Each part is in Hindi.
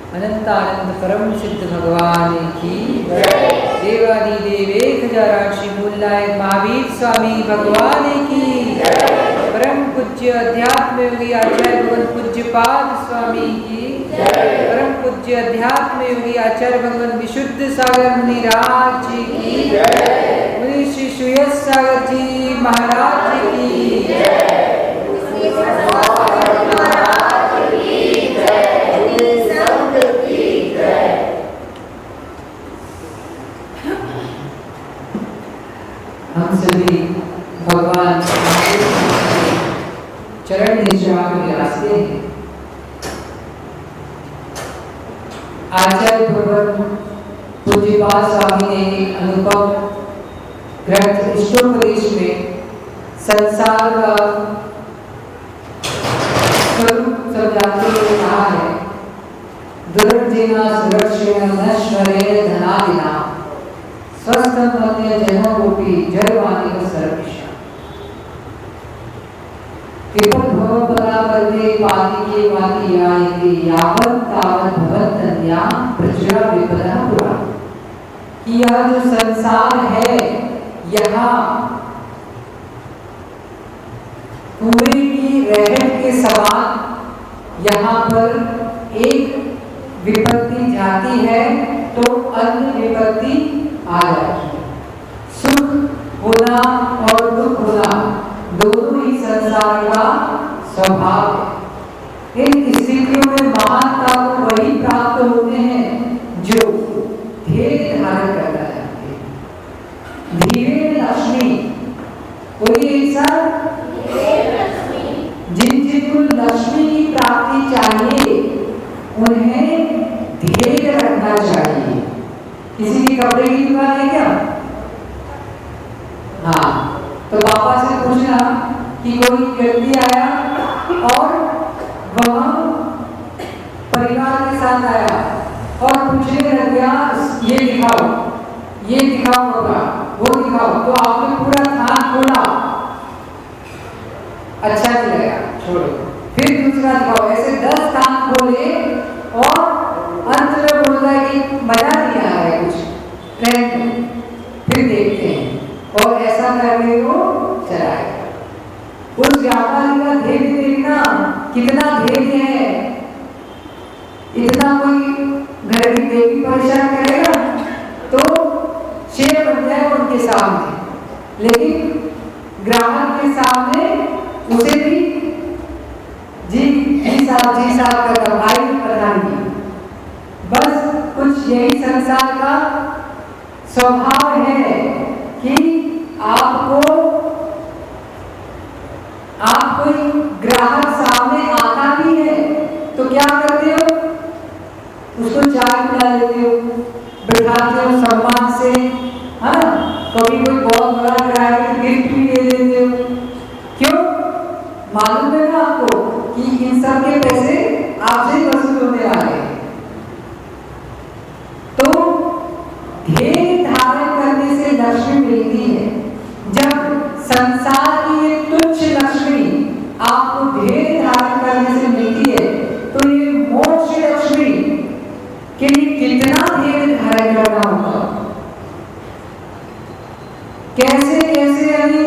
अनंतानंद परम सिद्ध भगवान की देवादिदेव 1008 मूलनायक महावीर स्वामी भगवान की परम पूज्य अध्यात्म योगी आचार्य भगवान पूज्य पाद स्वामी की परम पूज्य अध्यात्म योगी आचार्य भगवान विशुद्ध सागर मुनिराज जी की मुनि श्री सुयस सागर जी महाराज जी की हम सभी भगवान चरण निश्चय के रास्ते हैं। आचार्य भगवान पूज्यपाद स्वामी ने एक अनुभव ग्रंथ इष्टोपदेश में संसार का स्वरूप समझाते हुए कहा है, दुर्जेना सुरक्षेण नश्वरे धनादिना स्वस्थ मध्य जनोपी जयवाणी का सर्वेशा विपद भव परावर्ते पाति के वाति आयते यावत तावत भवतन्या प्रजा विपदा पुरा कि यह जो संसार है यहाँ कुएं की रहट के समान यहाँ पर एक विपत्ति जाती है तो अन्य विपत्ति आ जाती है। सुख होना और दुख होना दोनों ही संसार का स्वभाव है। इन स्थितियों में महानता को वही प्राप्त होते हैं जो धैर्य धारण करना चाहते हैं। धीरे लक्ष्मी कोई ऐसा जिनको लक्ष्मी की प्राप्ति चाहिए उन्हें धैर्य रखना चाहिए। किसी की कपड़े की दुकान है क्या? हाँ, तो पापा से पूछना कि कोई व्यक्ति आया और वह परिवार के साथ आया और पूछने लग गया ये दिखाओ होगा, वो दिखाओ, तो आपने पूरा थान खोला, अच्छा नहीं लगा, छोड़ो, फिर दूसरा दिखाओ, ऐसे 10 थान खोले और अंत में बोलता है कि मजा नहीं आ रहा है कुछ, फिर देखते हैं, और ऐसा करके वो चलाएगा। उस व्यापारी का धैर्य देखना कितना धैर्य है। इतना कोई घर की देवी परेशान करेगा तो शेर बन जाएगा उनके सामने, लेकिन ग्राहक के सामने उसे भी जी साहब का भाई प्रधान की। बस कुछ यही संसार का स्वभाव है कि आपको कोई ग्राहक सामने आता भी है तो क्या करते हो, उसको चाय पिला देते हो, बैठाते हो सम्मान से, हाँ, कभी कोई बहुत बड़ा ग्राहक गिफ्ट भी दे देते हो। क्यों? मालूम है ना आपको कि इन सब के पैसे आपसे वसूल होने वाले हैं। तो धैर्य धारण करने से लक्ष्मी मिलती है। जब संसार की ये तुच्छ लक्ष्मी आपको धैर्य धारण करने से मिलती है तो ये मोक्ष लक्ष्मी के लिए कितना धैर्य धारण करना होगा। कैसे कैसे यानी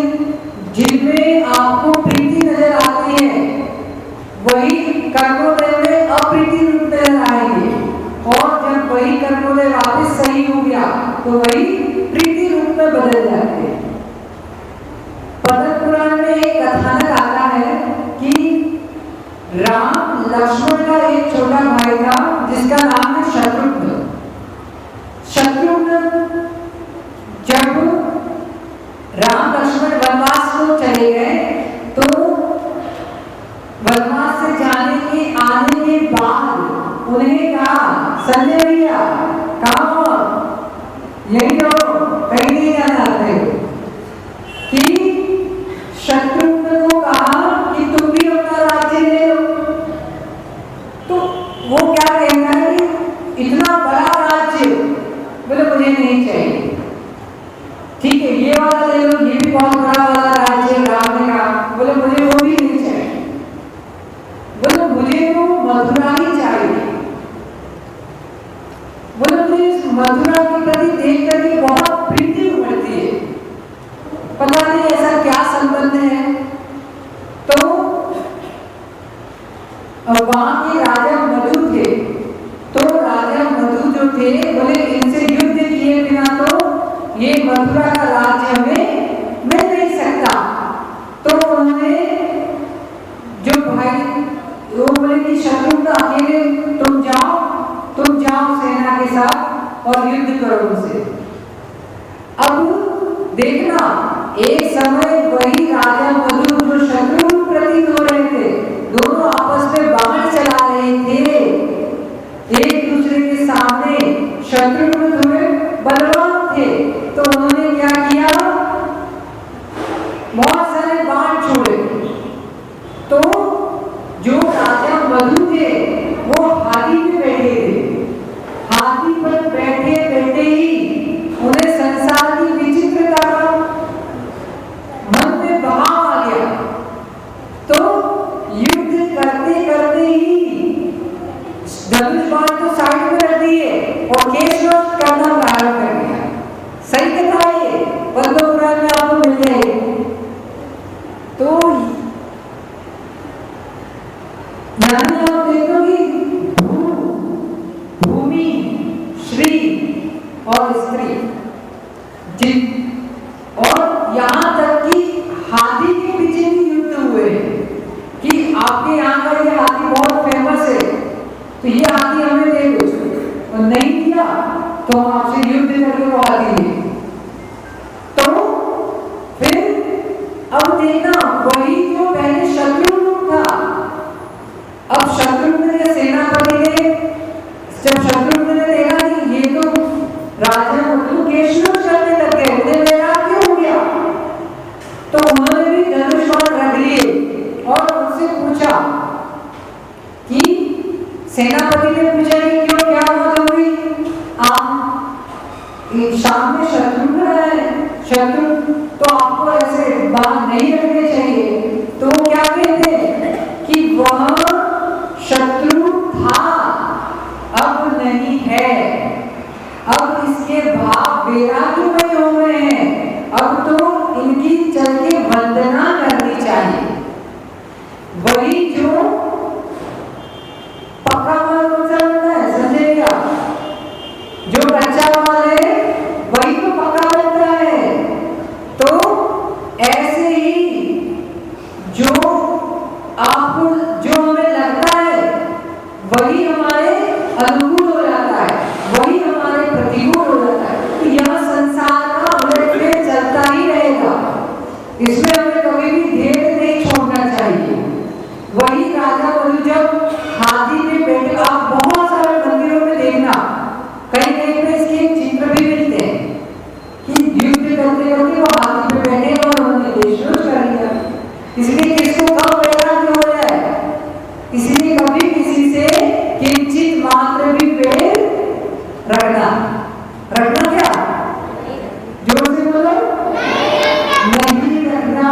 जिनमें आपको प्रीति नजर आती है वही कर्मोदय में अप्रीति रूप नजर आएंगे, और जब वही कर्मोदय वापस सही हो गया तो वही प्रीति रूप में बदल जाते हैं। पद्म पुराण में एक कथानक आता है कि राम लक्ष्मण का एक छोटा भाई था जिसका नाम है शत्रुघ्न। शत्रुघ्न जब राम लक्ष्मण वनवास को चले गए तो वनवास से जाने के आने के बाद उन्हें कहा, संजय भैया कहाँ यही रहो, कहीं नहीं जाना थे, कि शत्रुघ्न को कहा कि तुम भी अपना राज्य ले लो। तो वो क्या कहना है कि इतना बड़ा राज्य बोले मुझे नहीं चाहिए, ठीक है ये वाला ले लो, ये भी बहुत बड़ा वाला राज्य राम ने कहा, बोले मुझे वो भी नहीं चाहिए, बोले मुझे वो मथुरा ही चाहिए। मथुरा के प्रति देख करके बहुत प्रीति उमड़ती है। पता नहीं ऐसा क्या संबंध है। तो वहां के राजा मधु थे, तो राजा मधु जो थे बोले इनसे युद्ध किए बिना तो ये मथुरा का राज्य हमें मिल नहीं सकता। तो उन्होंने जो भाई वो बोले कि शत्रुघ्न अकेले तुम जाओ सेना के साथ और युद्ध करो उनसे। अब देखना एक समय वही राजा मधु जो शत्रुघ्न प्रतीत हो रहे थे, दोनों आपस में बाण चला रहे थे एक दूसरे के सामने। शत्रुघ्न थोड़े बलवान थे, तो उन्होंने क्या किया, बहुत सारे बाण छोड़े। तो जो राजा मधु थे वो हाथी पे बैठे थे। हाथी पर बैठे बैठे ही उन्हें संसार की विचित्रता का मन में भाव आ गया। तो युद्ध करते करते ही धनुष बाण तो साइड में रख दिए और केशवध करना प्रारंभ कर दिया। सही कथा है, पद्म पुराण में आपको मिल जाएगी। तो यहाँ आप देखोगे भूमि, श्री और स्त्री और यहाँ तक कि हाथी के पीछे भी युद्ध हुए कि आपके यहाँ का ये हाथी बहुत फेमस है, तो ये हाथी हमें दे दो, और नहीं दिया तो हम आपसे युद्ध करके वो हाथी ले। तो फिर अब देखना वही जो पहले शत्रुघ्न था, अब शत्रुघ्न के सेनापति ने जब शत्रुघ्न ने देखा कि ये तो राजा मधु केशवध करने लग गए, उन्हें लगा क्यों हो गया, तो उन्होंने भी धनुष बाण रख लिए और उनसे पूछा कि सेनापति ने पूछा कि क्यों क्या बात हो गई, आप सामने शत्रुघ्न है, शत्रु तो आपको ऐसे बाण नहीं रखने चाहिए। तो क्या कहते हैं कि वह शत्रु था, अब नहीं है, अब इसके भाव वैराग्यमय हो गए हैं, अब तो इनकी चल के वंदना करनी चाहिए। वही जो पक्का माल बनता है, समझे क्या, जो कच्चा माल है वही तो पक्का बनता है। तो ऐसे ही जो आपको जो हमें लगता है वही हमारे अनुकूल हो जाता है, वही हमारे प्रतिकूल हो जाता है। तो यह संसार का उलट-फेर चलता ही रहेगा, इसमें हमें कभी भी धैर्य नहीं छोड़ना चाहिए। वही राजा मधु जब हाथी पे बैठे, आप बहुत सारे मंदिरों में देखना कहीं कहीं पे इसके चित्र भी मिलते हैं कि युद्ध करते करते वो हाथी पे बैठे और उन्होंने देशद्रोह कर दिया। इसलिए किसको कब वैराग्य हो जाए, इसलिए कभी किसी से किंचित मात्र भी पैर रखना क्या, जोर से बोलो, नहीं रखना।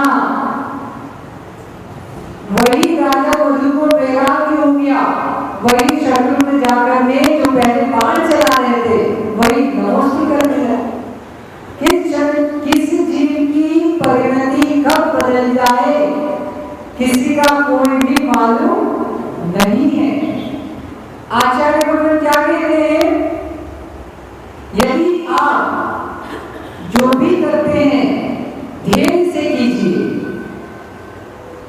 वही राजा मधु को वैराग्य हो गया, वही शत्रुघ्न जाकर ने जो पहले बाण चला रहे थे वही नमस्ते कर दिया। किस जीव की परिणति कब बदल जाए किसी का कोई भी मालूम नहीं है। आचार्य भगवान क्या कहते हैं, यदि आप जो भी करते हैं धैर्य से कीजिए,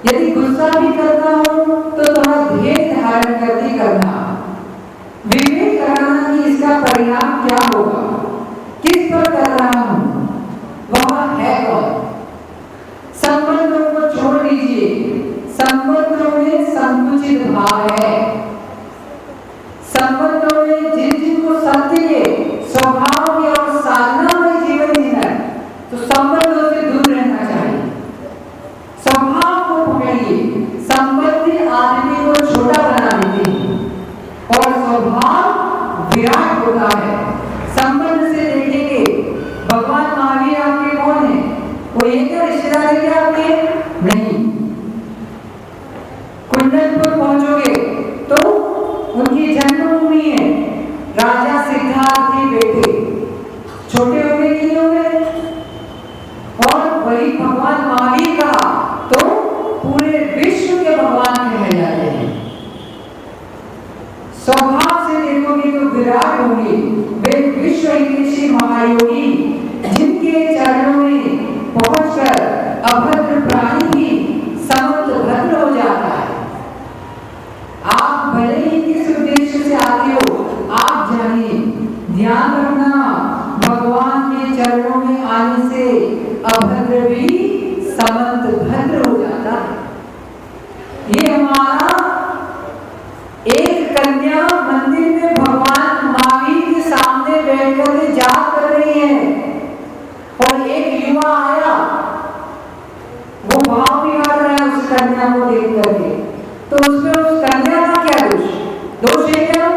यदि गुस्सा भी करना हो तो थोड़ा धैर्य धारण करके करना, विवेक करना कि इसका परिणाम क्या होगा, किस पर कर रहा हूं, वह है कौन। संबंधों को छोड़ दीजिए, संबंधों में संकुचित भाव है, संबंधों में जिनको सत्य के स्वभाव के और साधना में जीवन जीना है तो संबंधों से दूर रहना चाहिए। स्वभाव को पकड़िए, संबंधी आदमी को छोटा बना देते हैं और स्वभाव विराट होता है। संबंध से देखेंगे भगवान महावीर आपके कौन है, कोई एक रिश्तेदार है क्या आपके, नहीं। कुंडलपुर पहुंचोगे तो उनकी जन्मभूमि है, राजा सिद्धार्थ के बेटे स्वभाव से देखोगे तो विराट होंगे, वे विश्व हितैषी महायोगी, जिनके चरणों में पहुंचकर अभद्र प्राणी भी समंत भद्र हो जाता है। आप भले ही किस उद्देश्य से आते हो, आप जानिए, ध्यान रखना, भगवान के चरणों में आने से अभद्र भी समंत भद्र हो जाता है। ये हमारा एक कन्या मंदिर में भगवान महावीर के सामने बैठकर जाप कर रही है और एक युवा आया, वो भाव बिगाड़ रहा है उस कन्या को देख करके, तो उसमें उस कन्या का क्या दोष? दोष है क्या?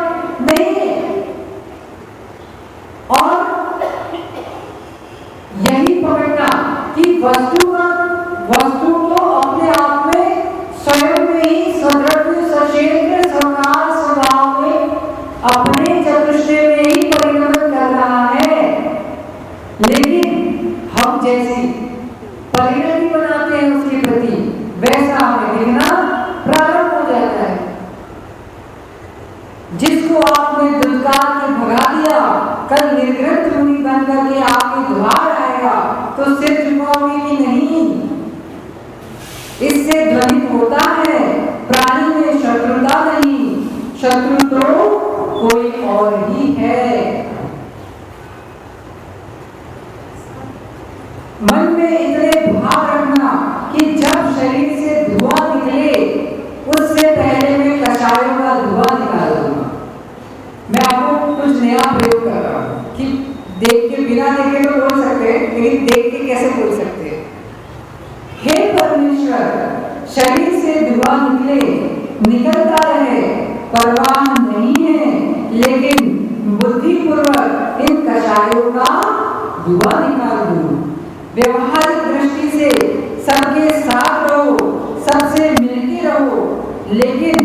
नहीं है। और यही पकड़ना कि वस्तु तो अपने आप में स्वयं में ही सदृढ़ सचेत संकार स्वभाव में अपने चतुष्टय में ही परिणत कर रहा है, लेकिन हम जैसी परिणति बनाते हैं उसके प्रति, वैसा हमें दिखना प्रारंभ हो जाता है। जिसको आपने दुत्कार के भगा दिया, कल निर्ग्रंथ मुनि बन करके आपके द्वार आएगा तो सिर झुकाओगे कि नहीं? इससे ध्वनित होता है प्राणी में शत्रुता नहीं, शत्रु तो कोई और ही है। मन में इतने भाव रखना कि जब शरीर से धुआं निकले उससे पहले मैं कषायों का धुआं निकाल दूंगा। मैं आपको कुछ नया प्रयोग कर रहा हूँ कि देख के, बिना देखे तो बोल सकते हैं, लेकिन देख के कैसे बोल सकते हैं? हे परमेश्वर, शरीर से धुआं निकलता रहे, परवाह नहीं है, लेकिन बुद्धिपूर्वक इन कषायों का धुआं निकाल दूं। व्यवहारिक दृष्टि से सबके साथ रहो, सबसे मिलके रहो, लेकिन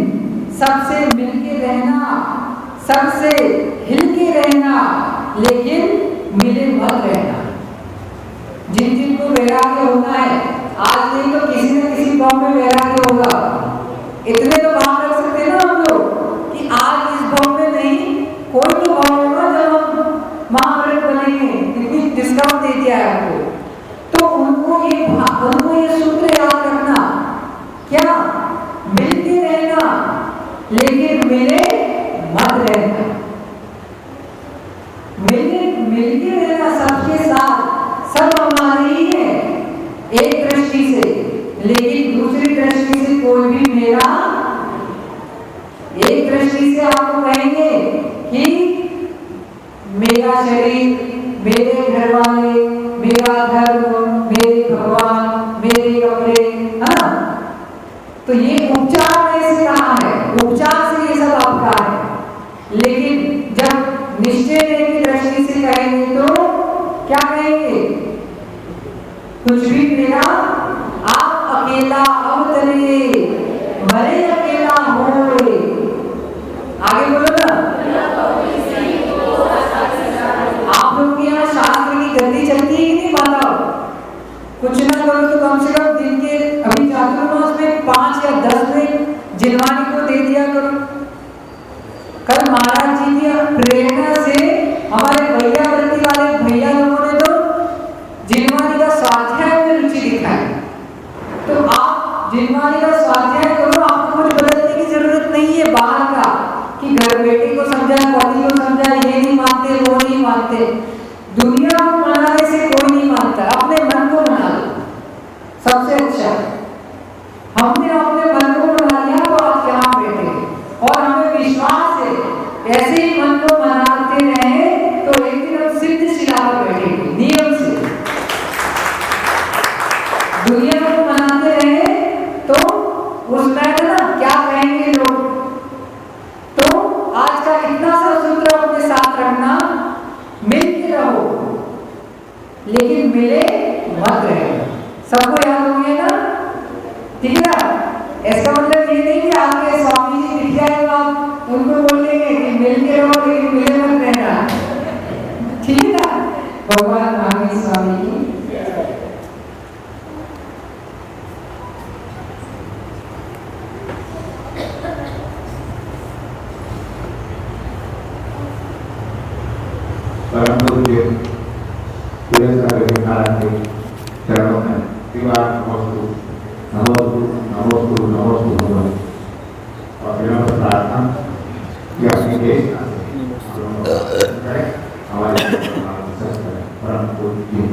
सबसे मिलके रहना, सबसे हिलके रहना, लेकिन मिले मत रहना। जिन जिनको वैराग्य होना है, आज नहीं तो किसी न किसी फॉर्म में वैराग्य होगा। इतने तो भाव रख सकते हैं ना हम लोग कि आज इस फॉर्म में नहीं, कोई तो भाव होगा जब हम महाव्रत बनेंगे। कितनी डिस्काउंट दे दिया है हमको। तो उनको ये सूत्र याद रखना, क्या? मिलके रहना, लेकिन मिले मत रहना। मिलके रहना सबके साथ, सब हमारे ही है एक दृष्टि से, लेकिन दूसरी दृष्टि से कोई भी मेरा। एक दृष्टि से आपको कहेंगे कि मेरा शरीर, मेरे घर वाले, मेरा धर्म, मेरे भगवान, मेरे कपड़े, है ना? तो ये उपचार में से कहा है, उपचार से ये सब आपका है। लेकिन जब निश्चय की दृष्टि से कहेंगे तो क्या कहेंगे? कुछ भी मेरा, आप अकेला अवतरे, भले अकेला होए। आगे बोलो ना। आप लोग के यहाँ शास्त्र की गति चलती है कि नहीं? बताओ। कुछ ना करो तो कम से कम दिन के, अभी चातुर्मास में 5 या 10 मिनट जिनवानी को दे दिया करो। कल महाराज जी की प्रेरणा से हमारे भैया व्रती वाले भैया लोगों ने तो जिनवानी का स्वाध्याय में रुचि दिखाई। तो आप जिनवानी का स्वाध्याय करो, आपको कुछ बदलने की जरूरत नहीं है बाहर का कि घर बेटे को समझा, पति को समझा, ये नहीं मानते, वो नहीं मानते। दुनिया को मनाने से कोई नहीं मानता, अपने मन को मना लो, सबसे अच्छा। हमने अपने मन को मना लिया तो आज यहाँ बैठे, और हमें विश्वास है ऐसे ही मन को मनाते रहे तो एक दिन हम सिद्ध शिला पर बैठेंगे नियम से। दुनिया को मनाते रहे तो उसमें ना क्या कहेंगे लोग। तो आज का इतना सा सूत्र अपने साथ रखना, मिल के रहो, लेकिन मिले मत रहे। सबको याद हो गया ना? ठीक है। ऐसा मतलब ये नहीं कि आपके स्वामी जी दिख जाएगा, उनको बोलेंगे कि मिल के रहो, पूज्य महाराज के चरणों में दीवार नमोस्तु नमोस्तु नमोस्तु नमोस्तु नमोस्तु और विनम्र प्रार्थना कि अपनी देश हमारे परम पूज्य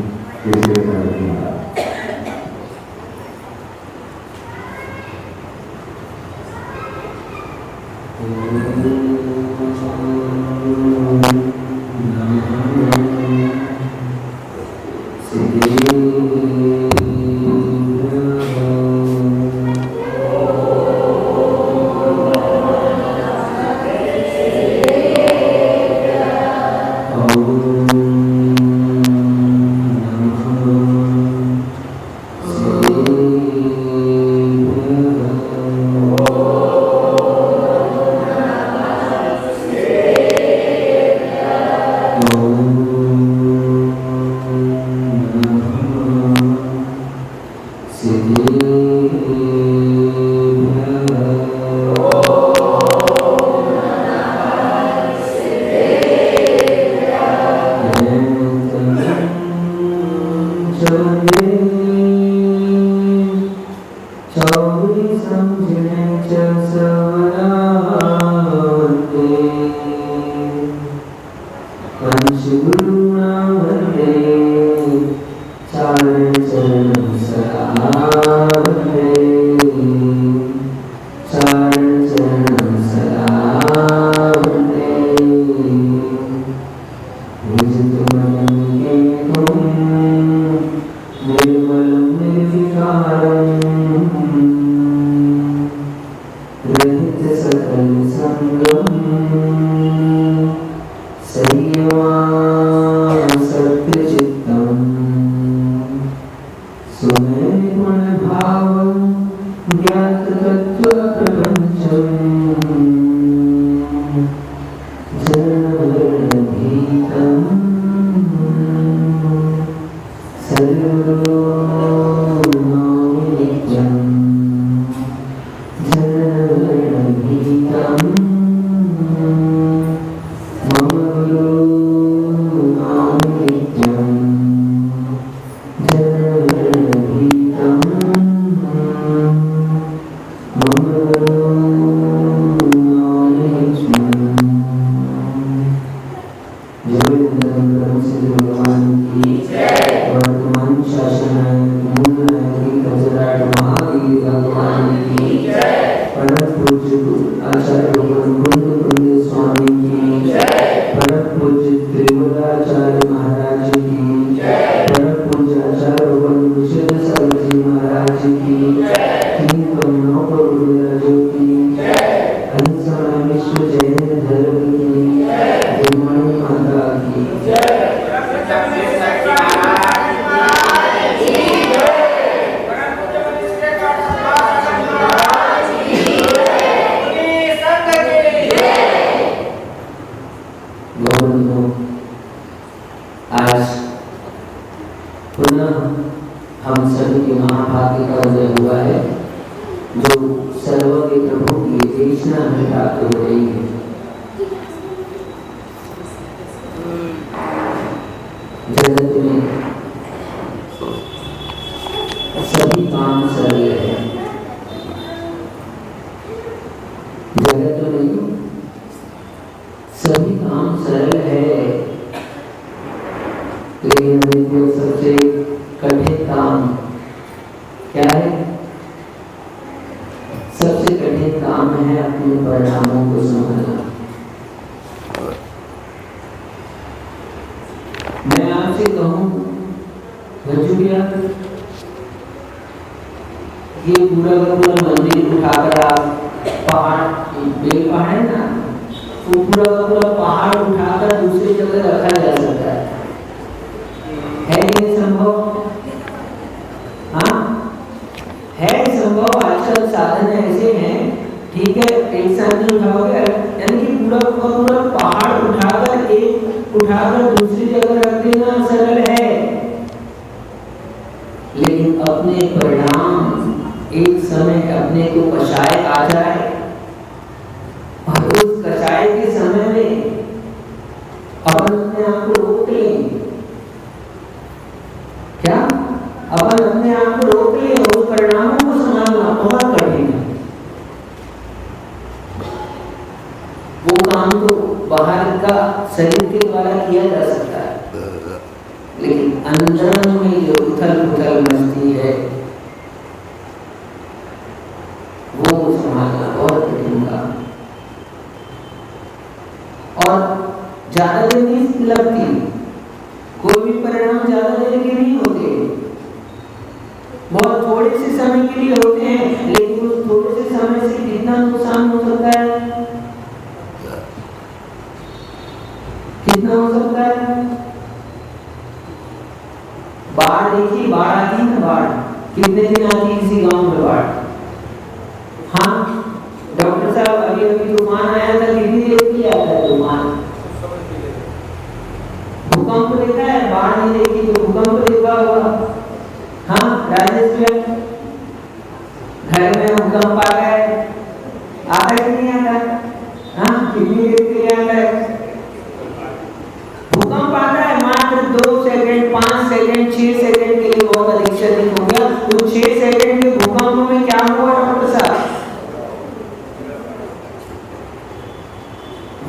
अपन अपने आप को रोक लें बाहर का शरीर के द्वारा किया जा सकता है, लेकिन अंदर में जो उथल-पुथल मचती है वो संभालना बहुत कठिन काम। और ज्यादा देर नहीं लगती, कोई भी परिणाम ज्यादा देर के नहीं होते, बहुत थोड़े से समय के लिए होते हैं, लेकिन उस थोड़े से समय से कितना नुकसान हो सकता है, कितना हो सकता है। बाढ़ देखिए, बाढ़ आती है ना, बाढ़ कितने दिन आती है किसी गांव में बाढ़। हाँ डॉक्टर साहब, अभी अभी तूफान आया था, कितनी देर के लिए आता है तूफान? भूकंप देखा है, बाढ़ नहीं देखी तो भूकंप देखा होगा। हाँ राजेश भैया, घर में भूकंप आ गया, आता कि नहीं आता? हाँ कितनी देर के लिए आता है भूकंप? आता है मात्र 2 सेकंड, 5 सेकंड, 6 सेकंड के लिए बहुत अधिक से अधिक हो गया। तो 6 सेकंड के भूकंप में क्या हुआ डॉक्टर साहब?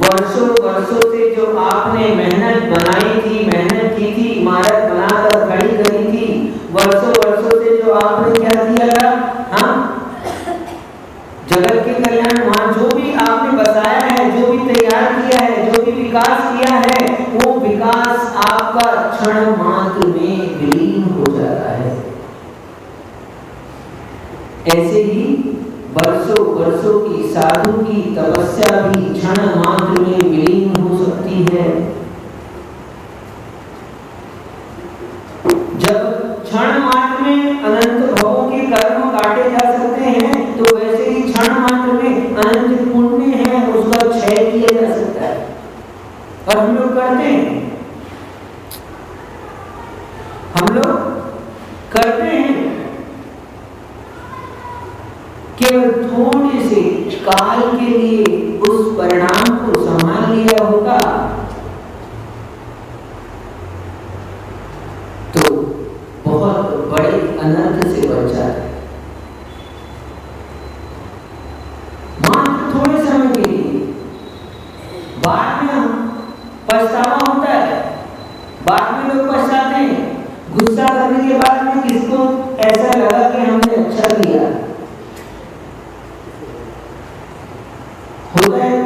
वर्षों वर्षों से जो आपने मेहनत बनाई थी, मेहनत की थी, इमारत बनाकर खड़ी करी थी, वर्षों वर्षों से जो आपने क्या किया था, हाँ जगत के कल्याण, वहां जो भी आपने बसाया है, जो भी तैयार किया है, जो भी विकास किया है, वो विकास आपका क्षण मात्र में विलीन हो जाता है। ऐसे ही वर्षों वर्षों की साधु की तपस्या भी क्षण मात्र में विलीन हो सकती है। जब क्षण मात्र में अनंत भवों के कर्म काटे जा सकते हैं, तो वैसे ही क्षण मात्र में अनंत पुण्य है उसका क्षय किया जा सकता है। और हम लोग करते हैं, हम लोग करते हैं, केवल थोड़े से काल के लिए उस परिणाम को संभाल लिया होगा तो बहुत बड़े अनर्थ से बच जाता है। मात्र थोड़े समय के लिए, बाद में पछतावा होता है, बाद में लोग पछताते हैं। गुस्सा करने के बाद में किसको ऐसा लगा कि हमने अच्छा किया, होता है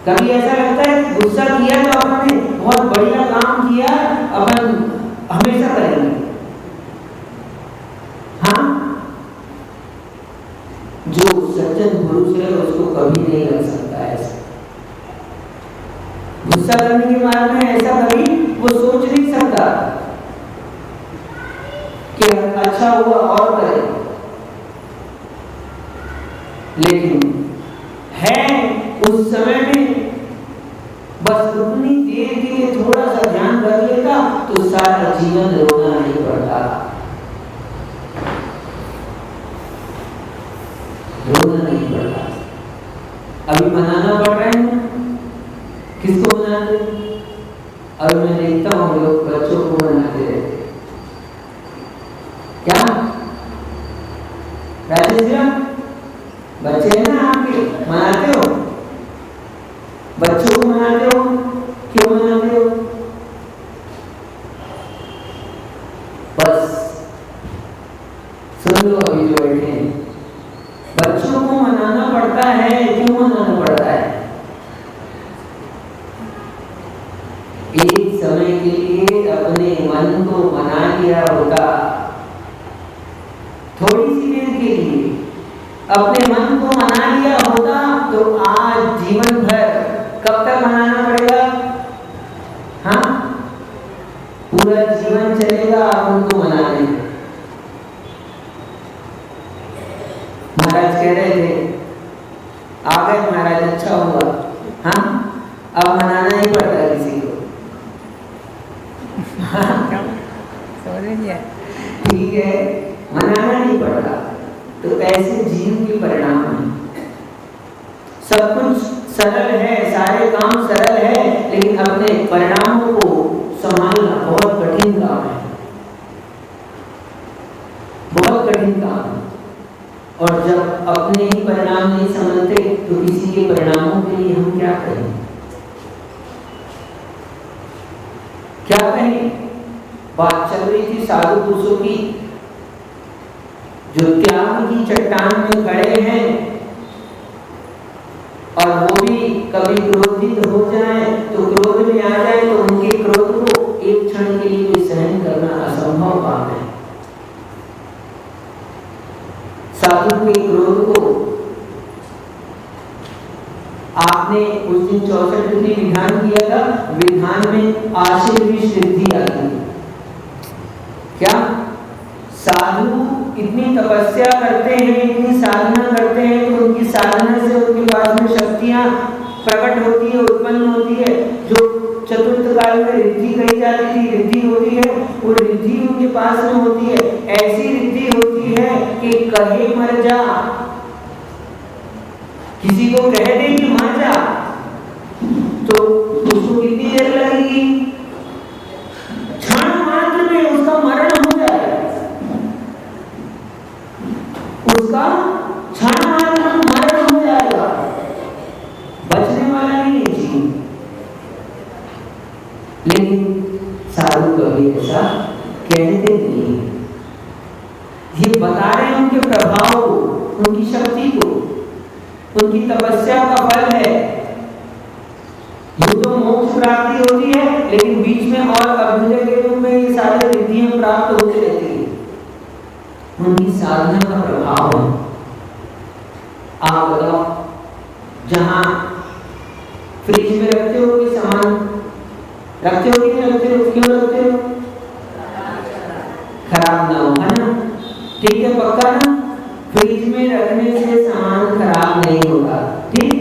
कभी ऐसा लगता है कि गुस्सा किया तो आपने बहुत बढ़िया काम किया, अपन हमेशा करेंगे। हाँ जो सज्जन पुरुष है उसको कभी नहीं लग सकता ऐसा गुस्सा करने के बाद में, ऐसा कभी वो सोच नहीं सकता कि अच्छा हुआ और करे। लेकिन है उस समय में बस उतनी देर के लिए थोड़ा सा ध्यान कर लेता तो सारा जीवन रोना नहीं पड़ता, रोना नहीं पड़ता। अभी मनाना पड़ रहा है ना, किसको मनाते? अभी मैं देखता हूँ लोग बच्चों को मनाते रहते। क्या राजेश जी, बच्चे हैं ना आपके, मनाते हो? बच्चों को मनाते हो? क्यों मनाते हो? बस सुन लो, अभी जो बैठे हैं, बच्चों को मनाना पड़ता है। क्यों मनाना पड़ता है? एक समय के लिए अपने मन को मना लिया होता, थोड़ी सी देर के लिए अपने मन को मना लिया होता तो आज जीवन भर कब तक मनाना पड़ेगा? हाँ पूरा जीवन चलेगा आप उनको मनाने में। महाराज कह रहे थे, आ गए महाराज, अच्छा हुआ। हाँ अब मनाना ही पड़ता किसी को। ठीक है, मनाना नहीं पड़ता। तो ऐसे जीवन के परिणाम हैं। सब कुछ सरल है, सारे काम सरल है, लेकिन अपने परिणामों को संभालना बहुत कठिन काम है, बहुत कठिन काम है। और जब अपने ही परिणाम नहीं समझते तो किसी के परिणामों के लिए हम क्या करें? क्या कहें, बात चल रही थी साधु पुरुषों की जो त्याग की चट्टान में खड़े हैं और वो भी कभी क्रोधित हो जाए तो क्रोध में आ जाए तो उनके क्रोध को एक क्षण के लिए भी सहन करना असंभव काम है। साधु के क्रोध को आपने उस दिन 64 डिग्री विधान किया था, विधान में आशीर्वाद सिद्धि आती है। क्या साधु इतनी तपस्या करते हैं, इतनी साधना करते हैं तो उनकी साधना से उनके पास में शक्तियां प्रकट होती है, उत्पन्न होती है। जो चतुर्थ काल में रिद्धि कही जाती थी, रिद्धि होती है, वो रिद्धि उनके पास में होती है। ऐसी रिद्धि होती है कि कहे मर जा, किसी को कह दे कि मर जा तो उसको कितनी देर लगेगी, क्षण मात्र में उसका मरण हो जाएगा, उसका क्षण मात्र मरण हो जाएगा, बचने वाला नहीं है जी। लेकिन साधु कभी ऐसा कहते नहीं, ये बता रहे हैं उनके प्रभाव को, उनकी शक्ति को, उनकी तपस्या का फल है। ये तो मोक्ष प्राप्ति होती है, लेकिन बीच में और अभ्युदय के रूप में ये सारे रिद्धियां प्राप्त होती रहती है, उनकी साधना का प्रभाव है। आप बताओ, जहां फ्रिज में रखते हो कि सामान रखते हो कि नहीं रखते हो, क्यों रखते हो, खराब ना हो, है ना, ठीक है, पक्का ना, फ्रिज में रखने से सामान खराब नहीं होगा, ठीक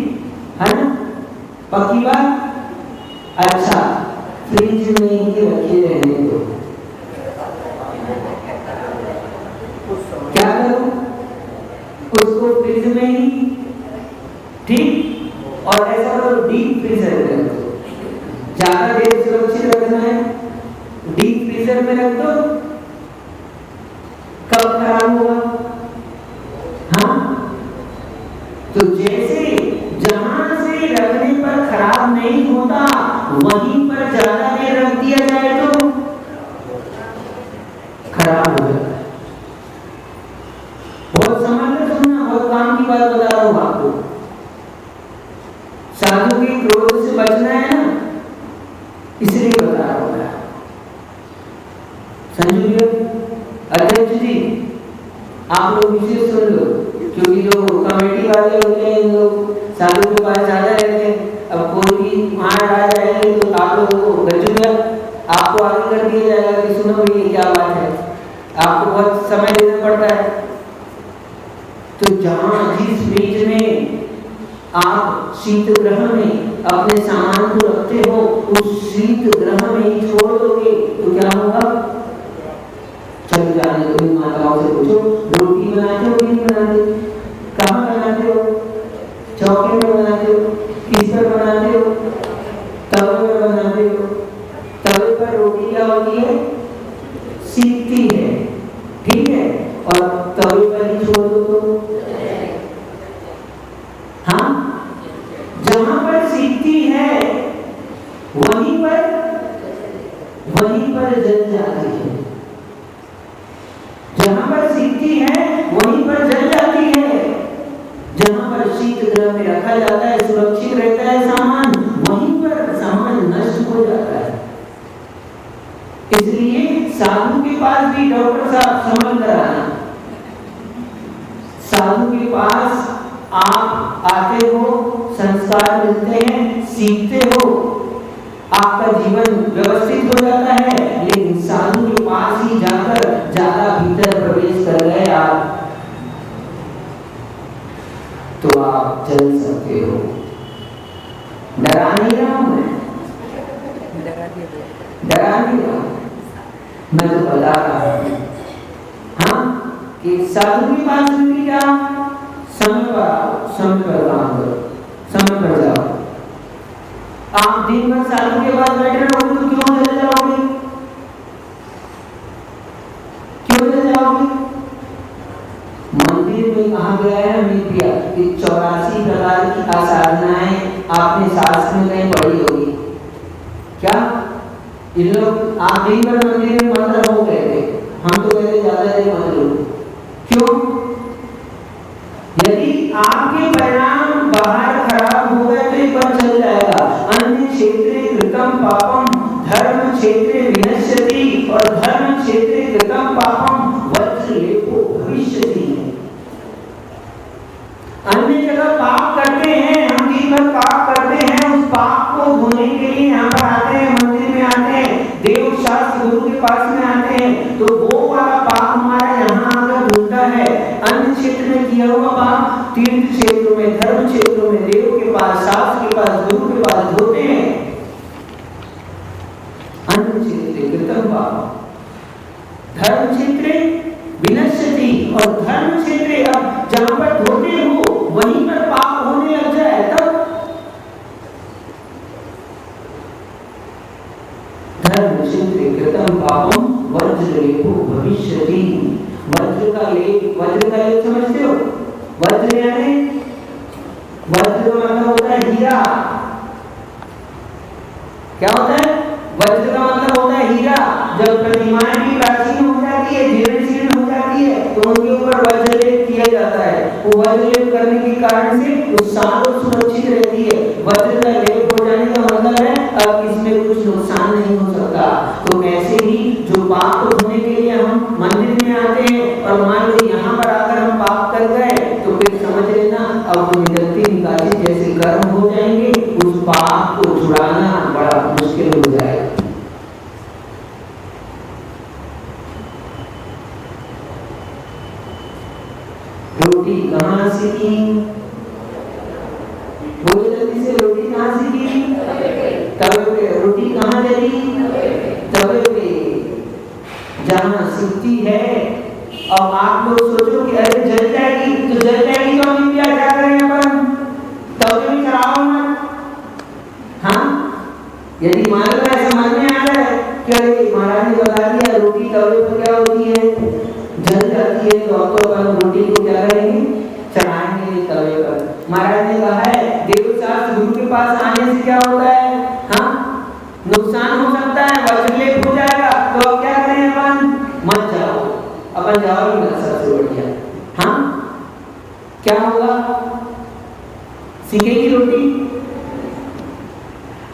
है ना, पक्की बात। अच्छा, फ्रिज में ही रखे रहने दो, क्या करो, उसको फ्रिज में ही, ठीक, और ऐसा करो डीप फ्रीजर में रख दो, ज्यादा देर सुरक्षित रखना है, डीप फ्रीजर में रख दो, कब खराब होगा, हाँ, तो जैसे जहां से रखने पर खराब नहीं होता वहीं पर ज्यादा देर रख दिया जाए तो खराब हो जाता है। बहुत समझ कर सुनना, बहुत काम की बात बता रहा हूं आपको। साधु के क्रोध से बचना है ना, इसलिए बता रहा हूं। संजू जी, अध्यक्ष जी, आप लोग विशेष सुन लो, क्योंकि जो कमेटी वाले होते हैं लोग साधु के पास ज्यादा रहते हैं। अब कोई भी वहां आ जाएंगे तो आप लोगों को गजब, आपको आगे कर दिया जाएगा कि सुनो ये क्या बात है, आपको बहुत समय देना पड़ता है। तो जहां जिस फ्रिज में आप शीत ग्रह में अपने सामान को रखते हो, उस शीत ग्रह में ही छोड़ दोगे तो क्या होगा, चल जाने दो। माताओं से पूछो, रोटी बनाते हो कि नहीं बनाते, कहाँ बनाते हो, चौके में बनाते हो, किस पर बनाते हो, तवे पर बनाते हो, तवे पर रोटी क्या होती है, सीखती है, ठीक है, और तवे पर ही छोड़ दो तो, हाँ, जहां पर सीखती है वहीं पर जल जाती है, जहां पर सीखती है वहीं पर जल जाती है। जहां पर शीत ग्रह में रखा जाता है, सुरक्षित रहता है सामान, वहीं पर सामान नष्ट हो जाता है। इसलिए साधु के पास भी डॉक्टर साहब समझ कर आना, साधु के पास आप आते हो, संस्कार मिलते हैं, सीखते हो, आपका जीवन व्यवस्थित हो जाता है। लेकिन साधु के पास ही जाकर ज्यादा भीतर प्रवेश कर गए आप तो आप चल सकते हो। डरा नहीं रहा हूं मैं, डरा नहीं रहा, मैं तो बता रहा हूं, हाँ, कि साधु के पास भी क्या, समय पर काम करो, समय पर जाओ। आप दिन भर साधु के पास बैठे रहोगे तो क्यों चले जाओगे, क्यों चले जाओगे। मंदिर में कहा गया है मित्या कि 84 प्रकार की आसाधनाएं आपने शास्त्र में कहीं पढ़ी होगी, क्या इन लोग आप दिन भर मंदिर में मत रहो कहते, हम तो कहते ज्यादा देर मत रहो। क्यों? यदि आपके परिणाम बाहर खराब हो गए तो एक बार चल जाएगा। अन्य क्षेत्रे कृतं पापम धर्म क्षेत्रे विनश्यति, और धर्म क्षेत्रे कृतं पापम वज्रलेपो भविष्यति। अन्य जगह पाप करते हैं, हम दिन भर पाप करते हैं, उस पाप को धोने के लिए यहाँ पर आते हैं, मंदिर में आते हैं, देव शास्त्र गुरु के पास में आते हैं, तो वो वाला पाप हमारा यहाँ आकर धुलता है। अन्य क्षेत्र में किया हुआ पाप तीर्थ क्षेत्रों में, धर्म क्षेत्रों में, देव के पास, शास्त्र के पास, गुरु के पास धोते हैं। अन्य क्षेत्रे कृतं पापम धर्म क्षेत्रे विनश्यति, और धर्म क्षेत्रे अब जहां पर धोते हो वहीं पर पाप होने लग जाए तब धर्म क्षेत्रे कृतं पापम वज्रलेपो भविष्यति। वज्र का लेप समझते हो? वज्र यानी वज्र का मतलब होता है हीरा। क्या होता है? वज्र का मतलब होता है हीरा। जब प्रतिमाएं भी प्राचीन हो जाती है, जीर्ण हो जाती है, तो उनके ऊपर वज्रलेप किया जाता है। वो वज्रलेप करने के कारण से वो सालों सुरक्षित रहती है। वज्र का लेप हो जाने का मतलब है अब इसमें कुछ नुकसान नहीं हो सकता। तो ऐसे ही जो पाप को धोने के लिए हम मंदिर में आते हैं और मान लो यहाँ पर आकर हम पाप कर गए, तो फिर समझ लेना अब वो निकलती निकासी जैसे कर्म हो जाएंगे, उस पाप को छुड़ाना बड़ा मुश्किल हो जाएगा। रोटी कहाँ सीखी? बोलो जल्दी से, रोटी कहाँ सीखी? तवे पे। रोटी कहाँ जली? तवे पे। जहाँ सीखती है। अब आप लोग सोचो कि अरे जल जाएगी, तो जल जाएगी तो हम क्या करें अपन? तवे में चढ़ाओ मत। हाँ, यदि मान लो ऐसा मन में आ जाए कि अरे महाराज ने बता दिया रोटी तवे पर क्या होती है, जल जाती है, तो अब तो अपन रोटी को क्या करेंगे? चढ़ाएंगे तवे पर। महाराज ने कहा है देव शास्त्र गुरु के पास आने से क्या होता है? हाँ, नुकसान हो सकता है, वज्रलेप हो जाएगा, तो अब क्या करें अपन? मत जाओ, अपन जाओ ही मत, सबसे बढ़िया। हाँ, क्या होगा? सीखेगी रोटी?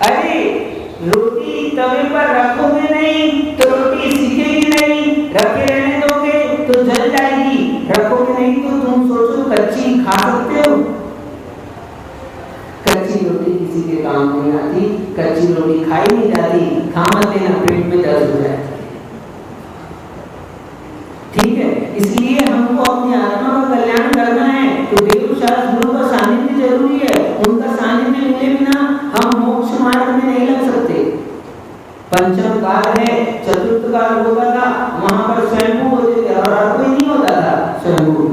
अरे रोटी तवे पर रखोगे नहीं तो रोटी सीखेगी नहीं, रखे रहने दोगे तो जल जाएगी, रखोगे नहीं तो तुम सोचो कच्ची खा सकते हो? कच्ची रोटी किसी के काम नहीं आती, कच्ची रोटी खाई नहीं जाती, खा मत लेना, पेट में दर्द हो जाए। ठीक है, इसलिए हमको अपनी आत्मा का कल्याण करना है तो देव शास्त्र गुरु का सानिध्य जरूरी है। उनका सानिध्य मिले बिना हम मोक्ष मार्ग में नहीं लग सकते। पंचम काल है, चतुर्थ काल होता था, वहां पर स्वयंभू होते थे और कोई नहीं होता था स्वयंभू।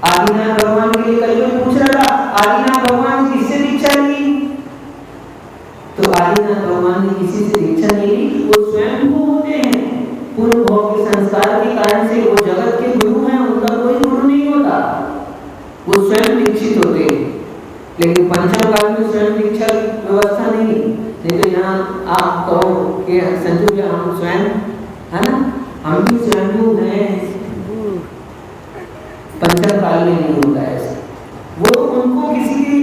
आदिनाथ भगवान के लिए कल कोई पूछ रहा था आदिनाथ भगवान ने किससे दीक्षा ली? तो आदिनाथ भगवान ने किसी से दीक्षा नहीं ली, वो स्वयंभू होते हैं। पूर्व भोग के संस्कार के कारण से वो जगत के गुरु हैं, उनका कोई गुरु नहीं होता, वो स्वयं दीक्षित होते हैं। लेकिन पंचम काल में स्वयं दीक्षा की व्यवस्था नहीं तो यहाँ आप कहो कि संजू जी हम स्वयं है ना, हम भी स्वयं हैं। पंचम काल में नहीं होता ऐसा। वो उनको किसी की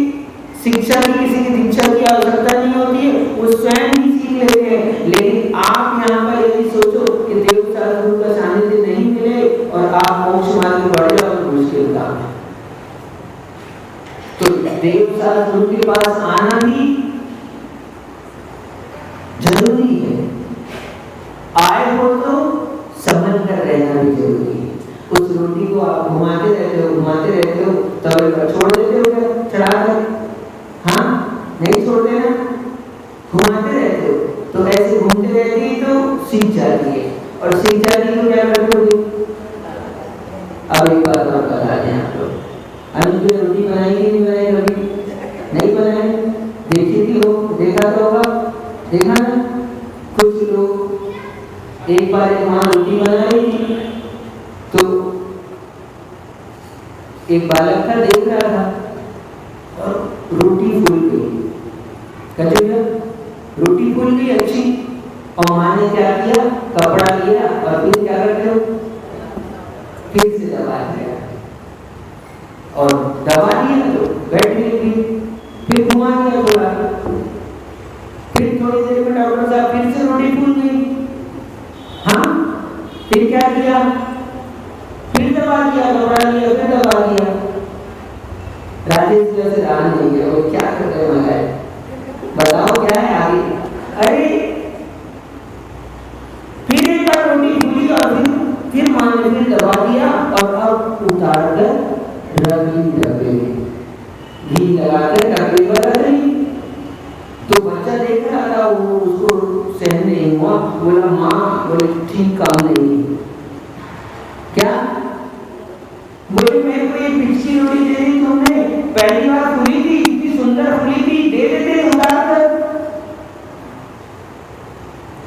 शिक्षा की, किसी की दीक्षा की आवश्यकता नहीं होती है, वो स्वयं ही सीख लेते हैं। लेकिन आप यहाँ पर यदि सोचो कि देव शास्त्र गुरु का सानिध्य नहीं मिले और आप मोक्ष मार्ग में बढ़ जाओ तो मुश्किल काम है। तो देव शास्त्र गुरु के पास आना भी जरूरी है, आए हो तो समझ कर रहना भी जरूरी है। उस रोटी को आप घुमाते रहते हो तवे पर छोड़ देते हो क्या चढ़ा कर? हाँ, नहीं छोड़ते ना, घुमाते रहते हो तो ऐसे घूमते रहती तो सीख जाती है, और सीख जाती तो क्या करते हो? अब एक बात और बता दें आप लोग, अभी रोटी बनाई कि नहीं बनाई? कभी नहीं बनाई, देखी थी हो, देखा तो होगा, देखा ना? कुछ लोग एक बार वहां रोटी बना रही थी तो एक बालक था, देख रहा था और रोटी फूल गई। कहते हैं रोटी फूल गई अच्छी, और माँ ने क्या किया, कपड़ा लिया और फिर क्या करते हो, फिर से दबा दिया और दबा दिया तो बैठ गई, फिर घुमा दिया थोड़ा, फिर थोड़ी देर में डॉक्टर साहब फिर से रोटी फूल गई। हाँ, फिर क्या किया, फिर दबा दिया, कपड़ा लिया, फिर दबा दिया। राजेश जैसे रान नहीं गया, वो क्या कर रहे हैं, बताओ क्या है आगे। अरे फिर एक बार रोटी फूली और फिर माँ ने फिर दबा दिया और अब उतार कर डब्बे में घी लगाकर डब्बे पर रख दी। तो बच्चा देख रहा था, वो उसको सहन नहीं हुआ, बोला माँ, बोले ठीक काम नहीं, क्या बोले मेरे को ये पिछली रोटी दे दी तुमने, पहली बार फूली थी, इतनी सुंदर फूली थी, दे देते उतार कर।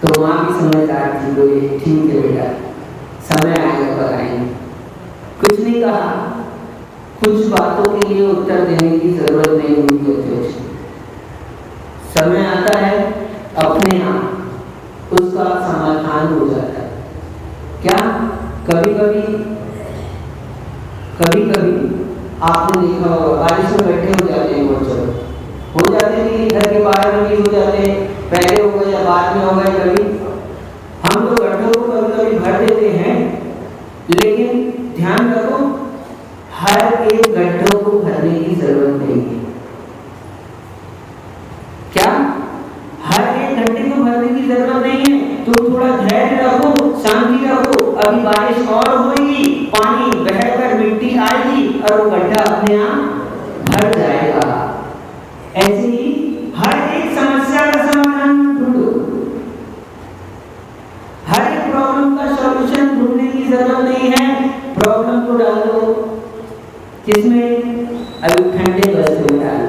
तो माँ भी समझदार थी, बोले ठीक है बेटा, समय आएगा बताएंगे। कुछ नहीं कहा, कुछ बातों के लिए उत्तर देने की जरूरत नहीं होती, समय आता है अपने आप उसका समाधान हो जाता है। क्या कभी कभी आपने देखा होगा, बारिश में बैठे हो जाते हैं बच्चे, हो जाते हैं कि घर के बाहर में भी हो जाते हैं, पहले हो गए या बाद में हो गए, कभी हम लोग गड्ढों को कभी भर देते हैं, लेकिन ध्यान रखो हर एक गड्ढों को भरने की जरूरत नहीं है। क्या हर एक गड्ढे को भरने की जरूरत नहीं है, तुम थोड़ा धैर्य रखो, शांति रखो, अभी बारिश और होगी, पानी बहकर मिट्टी आएगी और वो गड्ढा अपने आप भर जाएगा। ऐसे ही हर एक समस्या का समाधान ढूंढो, हर एक प्रॉब्लम का सॉल्यूशन ढूंढने की जरूरत नहीं है। प्रॉब्लम को डालो किसमें, अभी ठंडे बस्ते में डालो,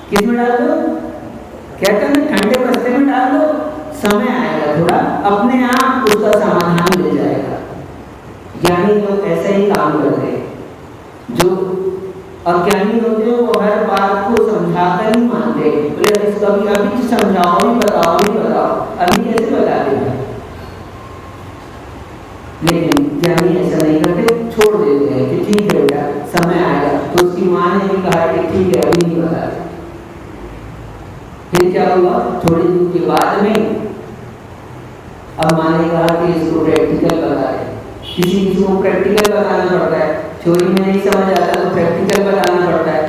किसमें डाल दो, कहते हैं ठंडे बस्ते में डाल दो, समय आएगा थोड़ा अपने आप उसका समाधान मिल जाएगा। ज्ञानी लोग ऐसे ही काम करते हैं, जो अज्ञानी होते हैं वो हर बात को समझाकर ही मानते हैं, बोले कभी अभी समझाओ, भी बताओ, अभी कैसे बता देगा। लेकिन ज्ञानी ऐसा नहीं करते, छोड़ देते हैं कि ठीक है बेटा समय आएगा। तो उसकी माँ ने भी कहा कि ठीक है अभी नहीं बता दे। फिर क्या हुआ, थोड़ी दिन के बाद में अब माँ ने कहा कि इसको प्रैक्टिकल बता दे। किसी को प्रैक्टिकल बताना पड़ता है, थ्योरी में नहीं समझ आता तो प्रैक्टिकल बताना पड़ता है।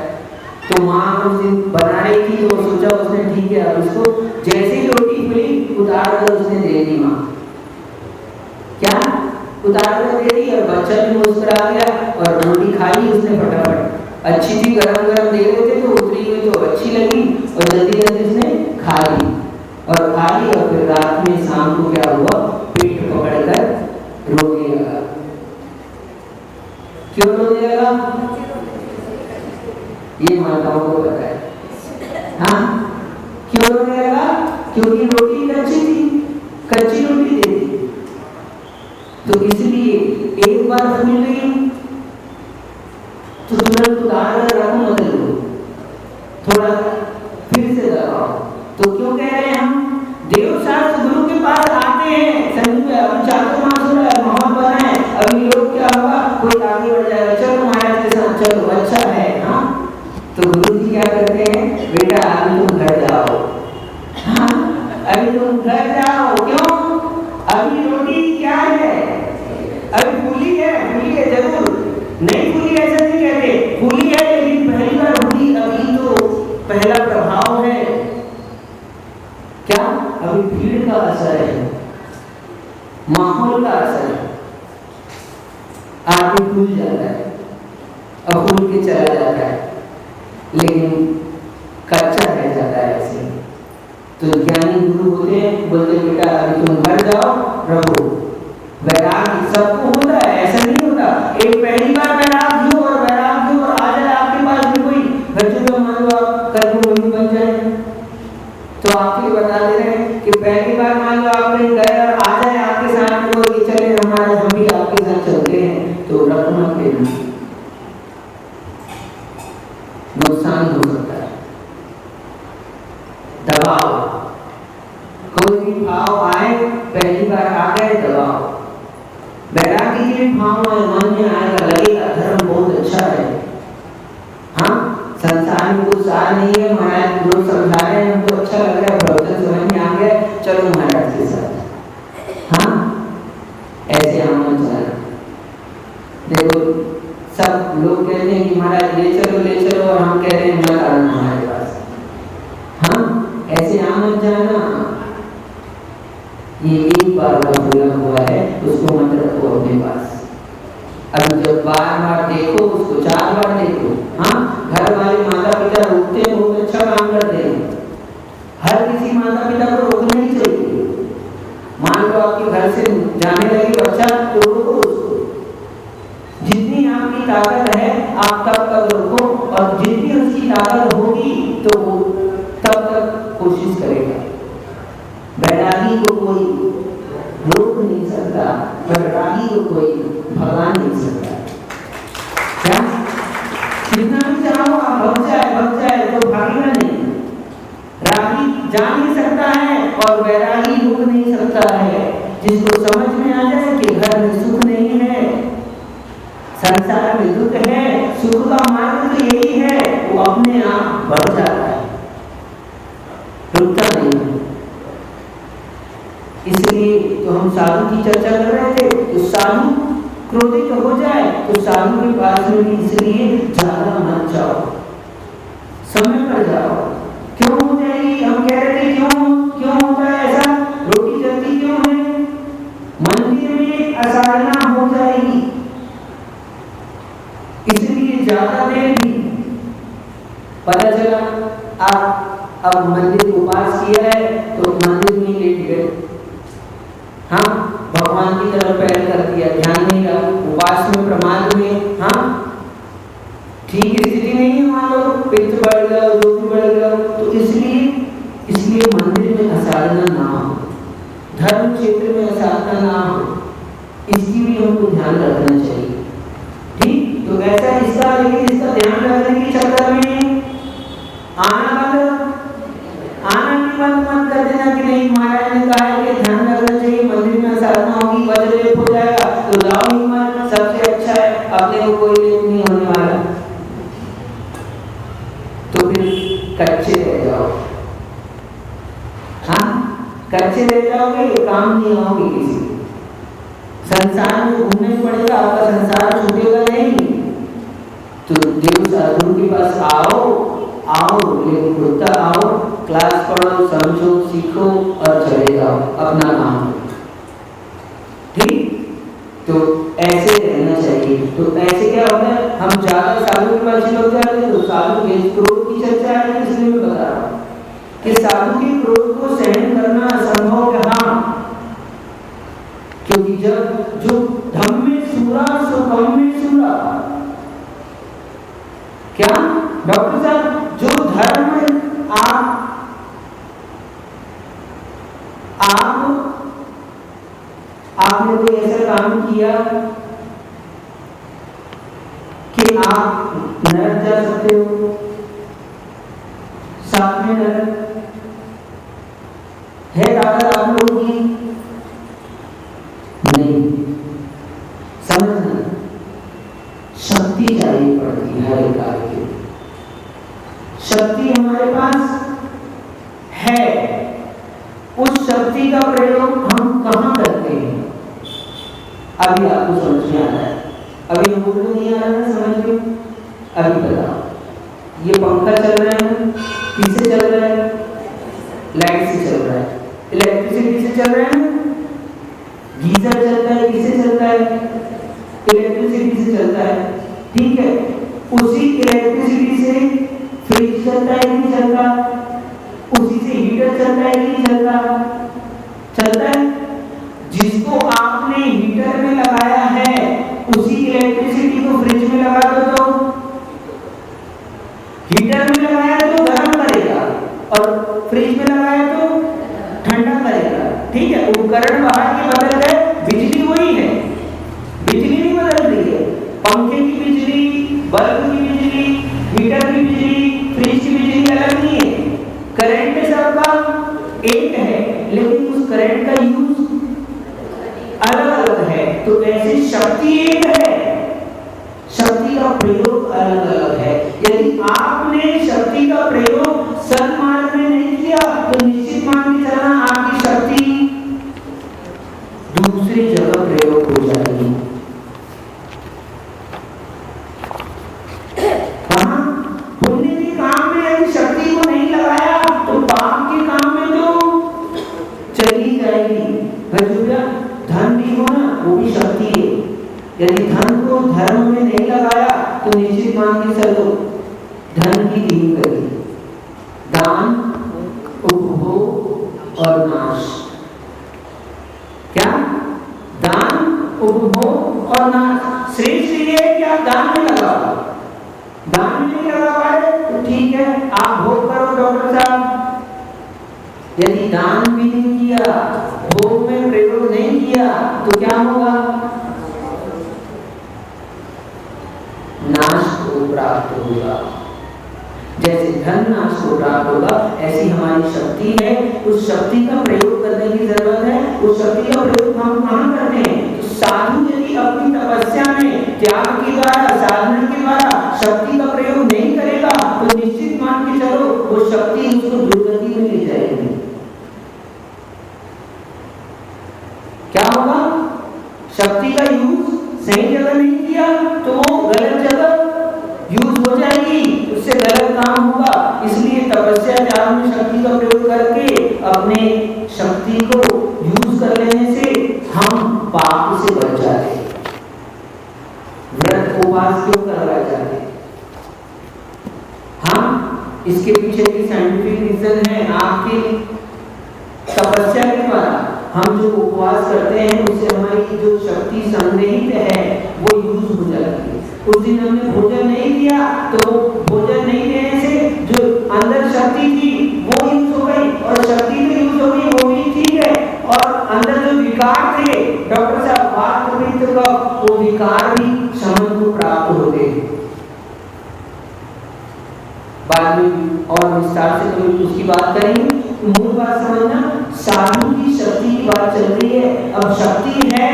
तो माँ उस दिन बना रही थी तो सोचा उसने ठीक है अब इसको, जैसे ही रोटी खुली उतार कर उसने दे दी। माँ क्या उतार कर दे दी और बच्चा भी मुस्कुरा गया और रोटी खा ली उसने फटाफट। अच्छी थी, गरम गरम दे रहे थे तो उतरी हुई तो अच्छी लगी और जल्दी जल्दी उसने खा ली और फिर रात में शाम को क्या हुआ, पेट पकड़कर रोने लगा। क्यों रोने लगा, ये माताओं को पता है। हाँ, क्यों रोने लगा, क्योंकि रोटी कच्ची थी, कच्ची रोटी दे दी तो इसलिए एक बार फूल गई तो तुरंत उतार कर रखो मत लो, थोड़ा फिर से दबाओ। तो क्यों कह रहे हैं हम, देव शास्त्र गुरु के पास आते हैं, संजू अभी चातुर्मास हो रहा है, मोहन बना है, अभी लोग क्या होगा, कोई आगे बढ़ जाएगा, चलो महाराज के साथ चलो, अच्छा है। हाँ, तो गुरु जी क्या करते हैं, बेटा अभी तुम घर जाओ। हाँ, अभी तुम घर जाओ, क्यों, अभी रोटी क्या है, अभी फूली है जरूर, नहीं फूली ऐसा नहीं कहते, फूली है लेकिन पहली बार फूली, अभी तो पहला प्रभाव है। क्या अभी भीड़ का असर है, माहौल का असर है, आगे फूल जाता है और फूल के चला जाता है, लेकिन कच्चा रह जाता है ऐसे। तो ज्ञानी गुरु होते हैं, बोलते बेटा अभी तुम घर जाओ, रहो। वैराग्य सबको होता है, ऐसा नहीं होता एक पहली बार वैराग्य हो और आ जाए आपके पास भी कोई बच्चों को, मान लो आप कल को मम्मी बन जाए तो आपके बता दे रहे हैं कि पहली बार मान लो आपने गए और आ जाए आपके साथ में कोई, चले हमारे हम भी आपके साथ चलते हैं, तो रखना लेना, नुकसान हो सकता है। दबाव कोई भी भाव आए, पहली बार आ गए दबाओ। वैरागी के भाव मन में आएगा, लगेगा धर्म बहुत अच्छा है। हाँ, संसार में कुछ सार नहीं है, महाराज लोग समझा रहे हैं, हमको अच्छा लग रहा है, प्रवचन समझ में आ गया, चलो महाराज के साथ। हाँ, ऐसे आना चाहिए। देखो सब लोग कहते हैं कि महाराज ले चलो, और हम कह रहे हैं मत आना हमारे पास। हाँ, ऐसे आना जाना, ये एक बार का पूरा हुआ है, उसको मत रखो अपने पास। अब जब बार देखो उसको, 4 बार देखो। हाँ, घर वाले माता पिता रोकते हैं, बहुत अच्छा काम करते हैं। हर किसी माता पिता को रोकना ही चाहिए। मान लो आपके घर से जाने लगे बच्चा, तो रोको उसको। जितनी आपकी ताकत है आप तब तक रोको, और जितनी उसकी ताकत होगी तो वो तब तक कोशिश करेगा। वैरागी को कोई रोक नहीं सकता, वैरागी को कोई भगा नहीं सकता। क्या कितना भी चाहो आप भग जाए तो भागेगा नहीं। रागी जा नहीं सकता है और वैरागी रुक नहीं सकता है। जिसको समझ में आ जाए कि घर में सुख नहीं है, संसार में दुख है, सुख का मार्ग तो यही है, वो अपने आप बढ़ जाता है, रुकता नहीं है। इसलिए तो हम साधु की चर्चा कर रहे थे, तो साधु क्रोधित हो जाए तो साधु के पास में भी इसलिए ज्यादा मत जाओ, समय पर जाओ। क्यों हो जाएगी? हम कह रहे थे क्यों होता है ऐसा? रोटी जल्दी क्यों है? मंदिर में असाधना हो जाएगी, इसलिए ज्यादा देर भी। पता चला आप अब मंदिर को पास किया है तो मंदिर में लेट गए। हाँ, भगवान की तरफ पैर कर दिया, ध्यान नहीं रहा, उपास में प्रमाद में। हाँ, ठीक स्थिति नहीं है, मान लो पित्त बढ़ गया, जो भी बढ़ गया, तो इसलिए मंदिर में असाधना ना हो, धर्म क्षेत्र में असाधना ना हो, इसकी भी हमको ध्यान रखना चाहिए। ठीक, तो ऐसा इसका ध्यान रखने के चक्कर में आना की बात मत कर देना कि नहीं महाराज ने कहा है कि ध्यान रखना चाहिए, मंदिर में साधना होगी, वज्र लेप हो जाएगा तो जाओ ही मत, सबसे अच्छा है, अपने को कोई लेप नहीं होने वाला। तो फिर कच्चे रह जाओ। हाँ, कच्चे रह जाओगे, काम नहीं आओगे किसी। संसार में घूमना ही पड़ेगा, आपका संसार छूटेगा नहीं। तो देव साधु के पास आओ, लेकिन खुलता आओ, क्लास पढ़ो, समझो, सीखो और चले जाओ अपना काम। ठीक, तो ऐसे रहना चाहिए। तो ऐसे क्या होता है, हम ज्यादा साधु के पास लोग जाते हैं तो साधु के क्रोध की चर्चा है, इसलिए मैं बता रहा हूँ कि साधु के क्रोध को सहन करना असंभव है। हाँ, क्योंकि जब जो धम्मे सूरा सो कम में सूरा, क्या डॉक्टर साहब, जो धर्म आपने कोई ऐसा काम किया कि आप नरक जा सकते हो, साथ में नरक है ताकत आप लोगों की नहीं, समझना, शक्ति चाहिए पड़ती है हर एक कार्य के। शक्ति हमारे पास है, उस शक्ति का प्रयोग हम कहाँ करते हैं अभी आपको समझ में आ रहा है? अभी हमको नहीं आ रहा है समझ में? अभी बताओ, ये पंखा चल रहा है, किससे चल रहा है? लाइट से चल रहा है, इलेक्ट्रिसिटी से चल रहा है। गीजर चलता है, किससे चलता है? इलेक्ट्रिसिटी से चलता है। ठीक है, उसी इलेक्ट्रिसिटी से फ्रिज चलता है कि नहीं चलता? उसी से हीटर चलता है कि नहीं चलता? चलता है। जिसको आपने हीटर में लगाया है उसी इलेक्ट्रिसिटी को फ्रिज में लगा दो तो हीटर में लगाया तो गर्म करेगा और फ्रिज में लगाया तो ठंडा करेगा। ठीक है, उपकरण बाहर के बदल गए, बिजली वही है, बिजली नहीं बदल रही है। पंखे की बिजली, बल्ब की बिजली, हीटर की बिजली, फ्रिज की बिजली अलग नहीं है, करंट सबका एक है। लेकिन उस करंट का यूज अलग अलग है। तो ऐसे शक्ति एक है, शक्ति का प्रयोग अलग अलग है। यदि आपने शक्ति का प्रयोग सन्मार्ग में नहीं किया तो निश्चित मान के चलना आपकी शक्ति दूसरी जगह प्रयोग हो जाएगी। पुण्य के काम में यदि शक्ति को नहीं लगाया तो पाप के काम में तो चली जाएगी। धन भी हो ना, वो भी शक्ति है। यदि धन को धर्म में नहीं लगाया तो निश्चित मान के चलो धन की तीन गति, दान, उपभोग और नाश। क्या? दान, उपभोग और नाश। श्रेष्ठ ये है कि आप दान में लगाओ। दान में नहीं लगा पाए तो ठीक है, आप भोग करो डॉक्टर साहब। यदि दान भी नहीं किया, भोग में प्रयोग नहीं किया तो क्या होगा? नाश को प्राप्त होगा। जैसे धन नाश को प्राप्त होगा, ऐसी हमारी शक्ति है। उस शक्ति का प्रयोग करने की जरूरत है। उस शक्ति का प्रयोग हम कहाँ करते हैं? तो साधु यदि अपनी तपस्या में त्याग के द्वारा, साधना के द्वारा शक्ति का प्रयोग नहीं करेगा तो निश्चित मान के चलो वो शक्ति उसको दुर्गति में ले जाएगी। क्या होगा? शक्ति का यूज सही जगह नहीं किया तो वो गलत जगह यूज हो जाएगी, उससे गलत काम होगा। इसलिए तपस्या त्याग में शक्ति का प्रयोग करके अपने शक्ति को यूज कर लेने से हम पाप से बच जाते। व्रत उपवास क्यों करवाए जाते? हम इसके पीछे की साइंटिफिक रीजन है। आपकी तपस्या के द्वारा हम जो उपवास करते हैं उससे हमारी जो शक्ति संग्रहित है वो यूज हो जाती है। उस दिन हमने भोजन नहीं किया तो भोजन नहीं देने से जो अंदर शक्ति थी वो यूज हो गई, और शक्ति तो यूज हो गई वो भी ठीक है, और अंदर जो विकार थे डॉक्टर साहब बात हो गई तो वो विकार भी शमन को प्राप्त हो गए। बाद में और विस्तार से तो उसकी बात करेंगे। मूल बात समझना, साधु की शक्ति की बात चल रही है। अब शक्ति है,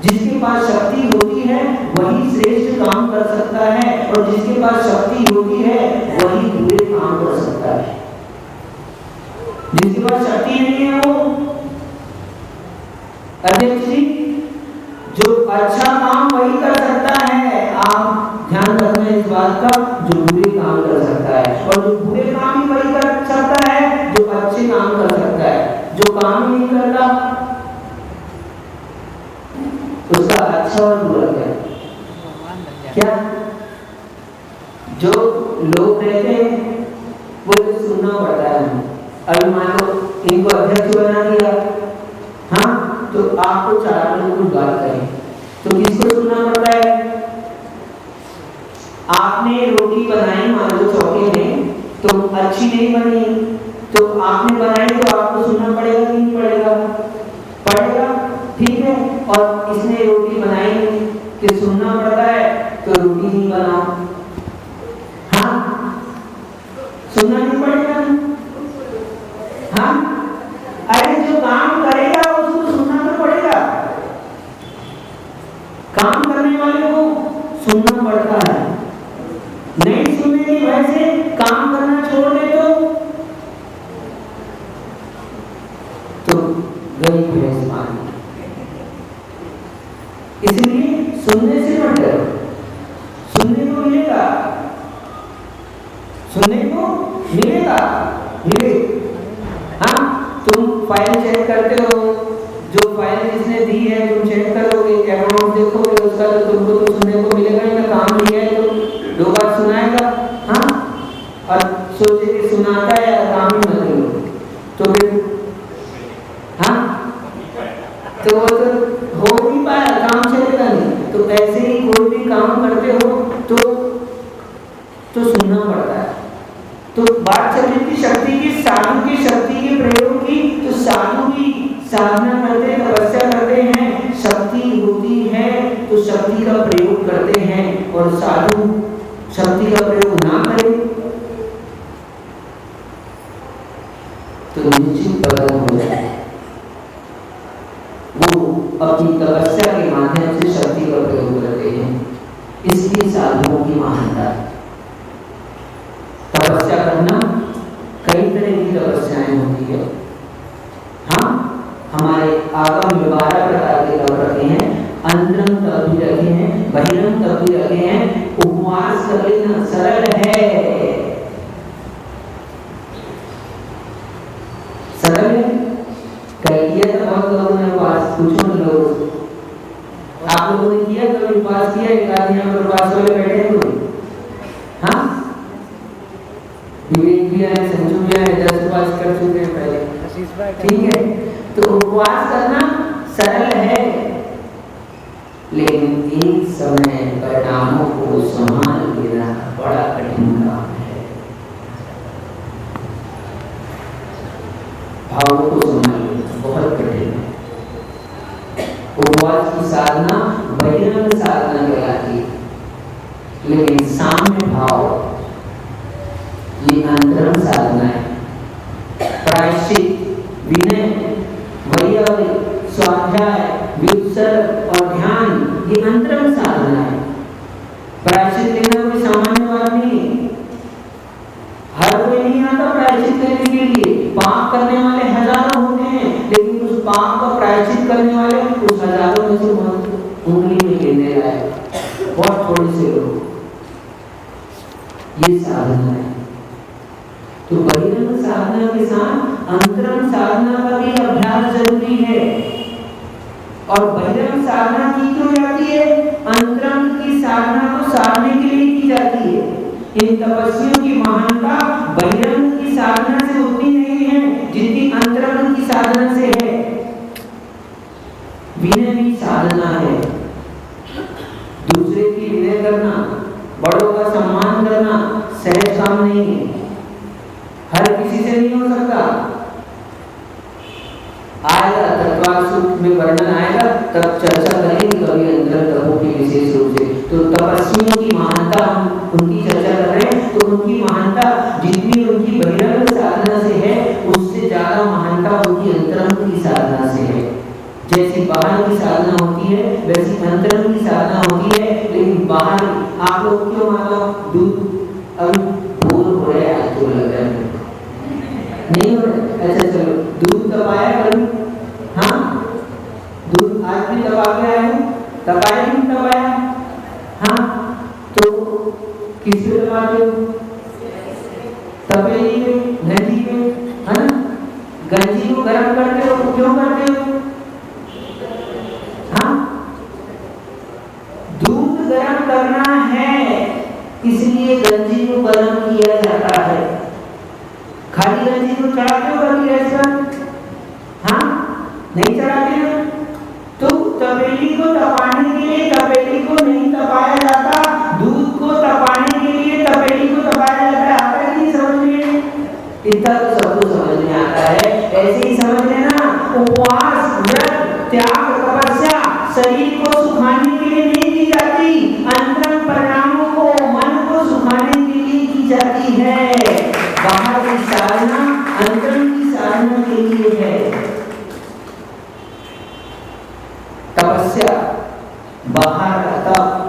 जिसके पास शक्ति होती है वही श्रेष्ठ काम कर सकता है, और जिसके पास शक्ति होती है वही बुरे काम कर सकता है। जिसके पास शक्ति नहीं है वो अध्यक्ष जी जो अच्छा काम वही कर सकता है। आप ध्यान रखना इस बात का, जो बुरे काम कर सकता है, और जो बुरे काम ही वही कर सकता है जो अच्छे काम कर सकता है। जो काम नहीं करता उसका अच्छा और बुरा क्या? जो लोग रहते हैं वो तो सुनना पड़ता है। अभी मान लो इनको अध्यक्ष बना दिया, हाँ, तो आपको 4 लोग कुछ बात करें तो किसको सुनना पड़ता है? आपने रोटी बनाई मान लो चौके में, तो अच्छी नहीं बनी तो आपने बनाई तो आपको सुनना पड़ेगा कि नहीं पड़ेगा? पड़ेगा, ठीक है। और इसने रोटी बनाई कि सुनना पड़ता है तो रोटी नहीं बनाओ, हाँ, सुनना नहीं पड़ेगा। हाँ, अरे जो काम करेगा उसको सुनना तो पड़ेगा। काम करने वाले को सुनना पड़ता है। नहीं सुनने की वजह से काम करना छोड़ दे तो गई भैंस मानी। इसलिए सुनने से मत डरो, सुनने को मिलेगा, सुनने को मिलेगा, मिले। हाँ, तुम फाइल चेक करते हो, जो फाइल जिसने दी है तुम चेक करोगे, अकाउंट देखोगे, उसका तो तुमको तो सुनने को मिलेगा ही ना। काम नहीं है तो 2 बार सुनाएगा, हाँ, और सोचे कि सुनाता है काम ही मत करो तो फिर, हाँ, तो वो तो हो नहीं पाया, काम चलेगा नहीं। तो ऐसे ही कोई भी काम करते हो तो सुनना पड़ता है। तो बात चल रही थी शक्ति की, साधु की शक्ति के प्रयोग की। तो साधु की साधना करते, तपस्या करते हैं, शक्ति होती है तो शक्ति का प्रयोग करते हैं, और साधु शक्ति का प्रयोग ना करें तो निश्चित पतन हो जाए। वो अपनी तपस्या के माध्यम से शक्ति का प्रयोग करते हैं। इसलिए साधुओं की महानता। तपस्या करना कई तरह की तपस्याएं होती है। हाँ, हमारे आगम में 12 प्रकार के तप रखे हैं। अंतरंग तप भी रखे हैं, बहिरंग तप भी रखे हैं। उपवास कर लेना सरल है, सरल है। कर लिया तो बहुत लोगों ने उपवास, पूछो लोग, आप लोगों ने किया कभी उपवास किया? एक आदमी यहाँ पर उपवास वाले बैठे हैं कोई? हाँ, विवेक भी है, संजू भी है, 10 उपवास कर चुके हैं पहले, ठीक है। तो उपवास करना सरल है, लेकिन एक समय परिणामों को संभाल लेना बड़ा कठिन काम है। भावों को संभाल लेना बहुत कठिन है। उपवास की साधना बहिरंग साधना कहलाती है, लेकिन साम्य भाव ये अंतरंग साधना है। प्रायश्चित, विनय, वैराग्य, स्वाध्याय, व्युत्सर्ग और ध्यान ये अंतरंग साधना है। प्रायश्चित लेना कोई सामान्य बात नहीं है। हर कोई नहीं आता प्रायश्चित करने के लिए। पाप करने वाले हजारों होते हैं, लेकिन उस पाप का प्रायश्चित करने वाले उस हजारों में से उंगली में गिनने लायक बहुत थोड़े से लोग। ये साधना है। तो बहिरंग साधना के साथ अंतरंग साधना का भी अभ्यास जरूरी है। और बहिरंग साधना की क्यों जाती है? अंतरंग की साधना को साधने के लिए की जाती है। इन तपस्वियों की महानता बहिरंग की साधना से उतनी नहीं है जितनी अंतरंग की साधना से है। विनय भी साधना है। दूसरे की विनय करना, बड़ों का सम्मान करना सहज काम नहीं है। हर किसी से नहीं हो सकता। आएगा तत्वासुख में वर्णन आएगा, तब चर्चा करेंगे कभी अंतरंग तपों की विशेष रूप से। तो तपस्वियों की महानता हम उनकी चर्चा कर रहे हैं, तो उनकी महानता जितनी उनकी बहिरंग साधना से है, उससे ज्यादा महानता उनकी अंतरंग की साधना से है। जैसी बाहर की साधना होती है वैसी अंतरंग की साधना होती है। लेकिन बाहर आप लोग क्यों मानो दूध अब बोर हो रहे हैं, आज तो लग रहा है नहीं हो रहा। अच्छा चलो, दूध तपाया करूं? हाँ, दूध आज भी तपा के आया हूं, तपाया नहीं तपाया? हाँ, तो किससे तपाते हो? तपेली में, गंजी में, है ना? गंजी को गर्म करते हो, क्यों करते हो? हाँ, दूध गर्म करना है, इसलिए गंजी को गर्म किया जाता है। खाली गंजी को चढ़ाते हो कभी ऐसा? हाँ, नहीं चढ़ाते ना। तो तपेली को तपाने के लिए तपेली को नहीं तपाया जाता, दूध को तपाने के लिए तपेली को तपाया जाता है। आता है नहीं समझ में? इतना तो सबको समझ में आता है। ऐसे ही समझ लेना, उपवास, व्रत, त्याग, तपस्या शरीर को सुखाने के लिए नहीं की जाती, अंतरंग परिणामों को, मन को सुखाने के लिए की जाती है। बाहर की साधना अंतरंग की साधना के लिए है। तपस्या बाहर का तप।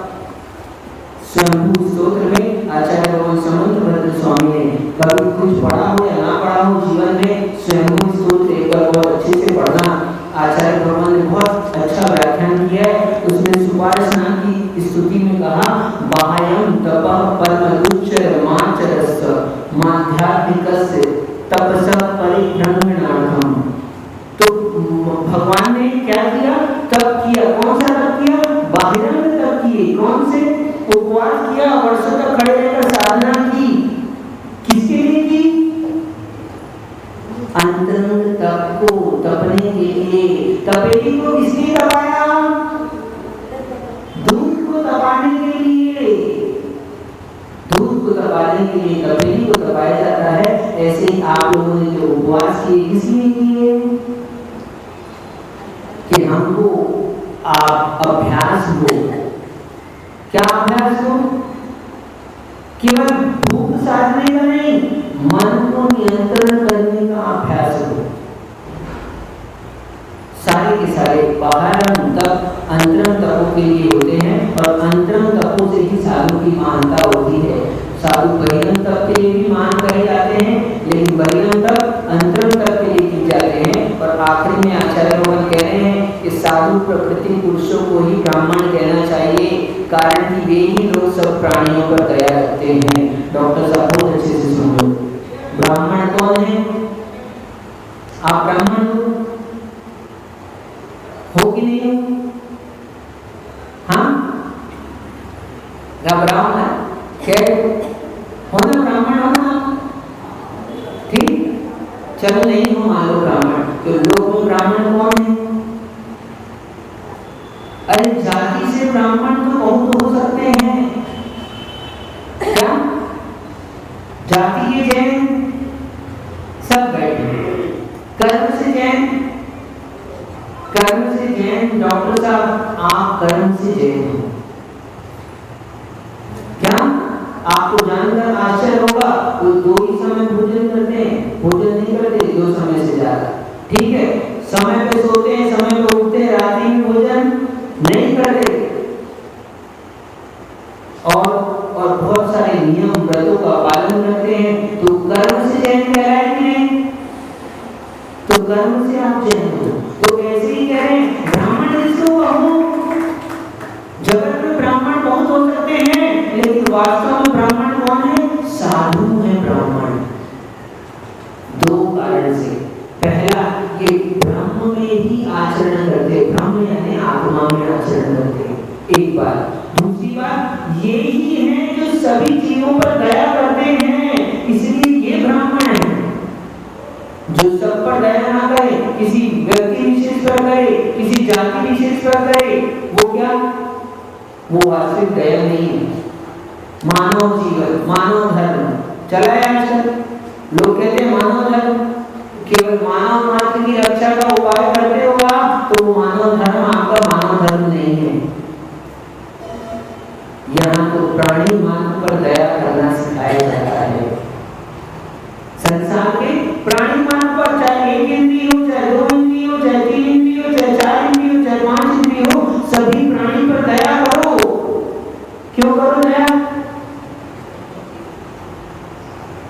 स्वयंभू स्तोत्र में आचार्य भगवान समंतभद्र स्वामी ने कभी कुछ पढ़ा हो या ना पढ़ा हो जीवन में, स्वयंभू स्तोत्र एक बार बहुत अच्छे से पढ़ना। आचार्य भगवान ने बहुत अच्छा व्याख्यान किया है। उसमें सुपार्चना की स्तुति में कहा, बाह्यम तपः परमदुच्चर माचरस्य माध्यात्मिकस्य तपसः परिभ्रमणार्थम। तो भगवान ने क्या किया? तप किया। कौन सा तप किया? बाहिरंग तप किए। कौन से? उपवास किया, वर्षों तक खड़े रहकर साधना की। किसके लिए की? अंतरंग तप को तपने के लिए। तपेली को किसने तपाया? दूध को तपाने के लिए। दूध को तपाने के लिए तपेली को तपाया जाता है। ऐसे ही आप लोगों ने जो उपवास किए किसलिए किए? कि हमको आप अभ्यास हो। क्या अभ्यास हो? केवल भूख साधने का नहीं, मन को नियंत्रण करने का अभ्यास हो। के सारे बाहरम तप अंतरम तपों के लिए होते हैं और अंतरम तपों से ही साधु की मानता होती है। साधु बहिरम तप के लिए भी मान करे जाते हैं, लेकिन बहिरम तप अंतरम तप के लिए की जाते हैं। और आखिरी में आचार्य भगवान कह रहे हैं कि साधु प्रकृति पुरुषों को ही ब्राह्मण कहना चाहिए, कारण कि वे ही लोग सब प्राणियों पर दया रखते हैं। डॉक्टर साहब बहुत अच्छे से सुन लो, ब्राह्मण कौन है? आप ब्राह्मण हो कि नहीं हो? हाँ, घबराओ ना, होना ब्राह्मण होना ठीक। चलो नहीं हो मान लो ब्राह्मण, तो लोग ब्राह्मण कौन है? अरे जाति से ब्राह्मण तो बहुत हो सकते हैं। क्या जाति के जैन सब बैठे, कर्म से जैन, कर्म से जैन। डॉक्टर साहब आप कर्म से जैन हो क्या? आपको जानकर आश्चर्य होगा, वो 2 ही समय भोजन करते हैं, भोजन नहीं करते 2 समय से ज्यादा। ठीक है, समय पे सोते हैं, समय पे उठते हैं, रात्रि में भोजन नहीं करते और बहुत सारे नियम व्रतों का पालन करते हैं। तो कर्म से जैन कहलाएंगे, तो कर्म से आप जैन हो। तो ऐसे ही कह रहे हैं ब्राह्मण जिसको कहो, जगत में ब्राह्मण बहुत हो सकते हैं, लेकिन वास्तव में ब्राह्मण कौन है? साधु है ब्राह्मण। 2 कारण से, पहला ये ब्रह्म में ही आचरण करते, ब्रह्म यानी आत्मा में आचरण करते, एक बात। दूसरी बात ये ही है जो सभी जीवों पर दया करते हैं, इसलिए ये ब्राह्मण है। जो सब पर दया ना करे, किसी व्यक्ति विशेष पर करे, किसी जाति विशेष पर करे, वो क्या? वो वास्तविक दया नहीं है। मानव जीवन, मानव धर्म चला है आजकल। लोग कहते हैं मानव धर्म केवल मानव मात्र की रक्षा का उपाय करते होगा, तो वो मानव धर्म आपका मानव धर्म नहीं है। यहाँ तो प्राणी मात्र पर दया करना सिखाया जाता है। संसार के प्राणी मात्र पर, चाहे 1 इंद्रिय हो, चाहे 2 इंद्रिय हो, चाहे 3 इंद्रिय हो, चाहे 4 इंद्रिय हो, चाहे 5 इंद्रिय हो, सभी प्राणी पर दया करो। क्यों करो दया?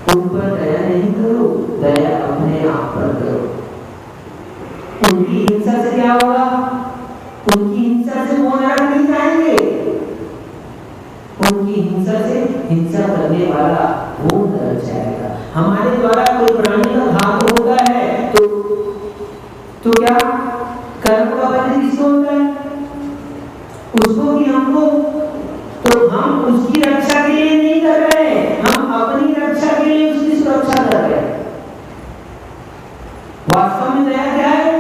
उन पर दया नहीं करो, दया अपने आप पर करो। उनकी हिंसा से क्या होगा? उनकी हिंसा से वो नरक नहीं जाएंगे, उनकी हिंसा से हिंसा करने वाला वो नरक जाएगा। हमारे द्वारा कोई प्राणी का घात होता है तो क्या कर्म का बंधन किसको होता है? उसको कि हमको। तो हम उसकी रक्षा के लिए नहीं कर रहे, हम अपनी रक्षा के लिए उसकी सुरक्षा कर रहे हैं। वास्तव में दया क्या है?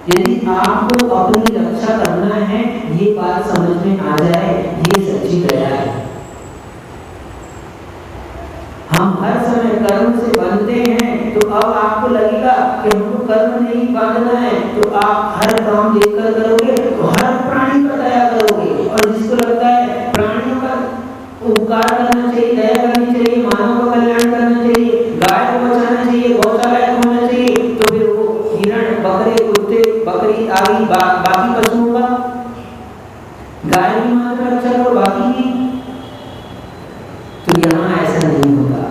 यदि आपको अपनी रक्षा करना है, ये बात समझ में आ जाए, ये सच्ची दया है। हम हर समय कर्म से बंधते हैं, तो अब आपको लगेगा कि हमको कर्म नहीं बांधना है, तो आप हर काम देखकर करोगे, तो हर प्राणी पर दया करोगे। और जिसको लगता है प्राणियों का उपकार करना चाहिए, दया करनी चाहिए, मानव का कल्याण करना चाहिए, गाय को बचाना चाहिए, गौशाला होना चाहिए, तो फिर वो हिरण, बकरे, कुत्ते, बकरी आदि बाकी पशुओं का, गाय की मात्र रक्षा करो, बाकी की। तो यहाँ ऐसा नहीं होता।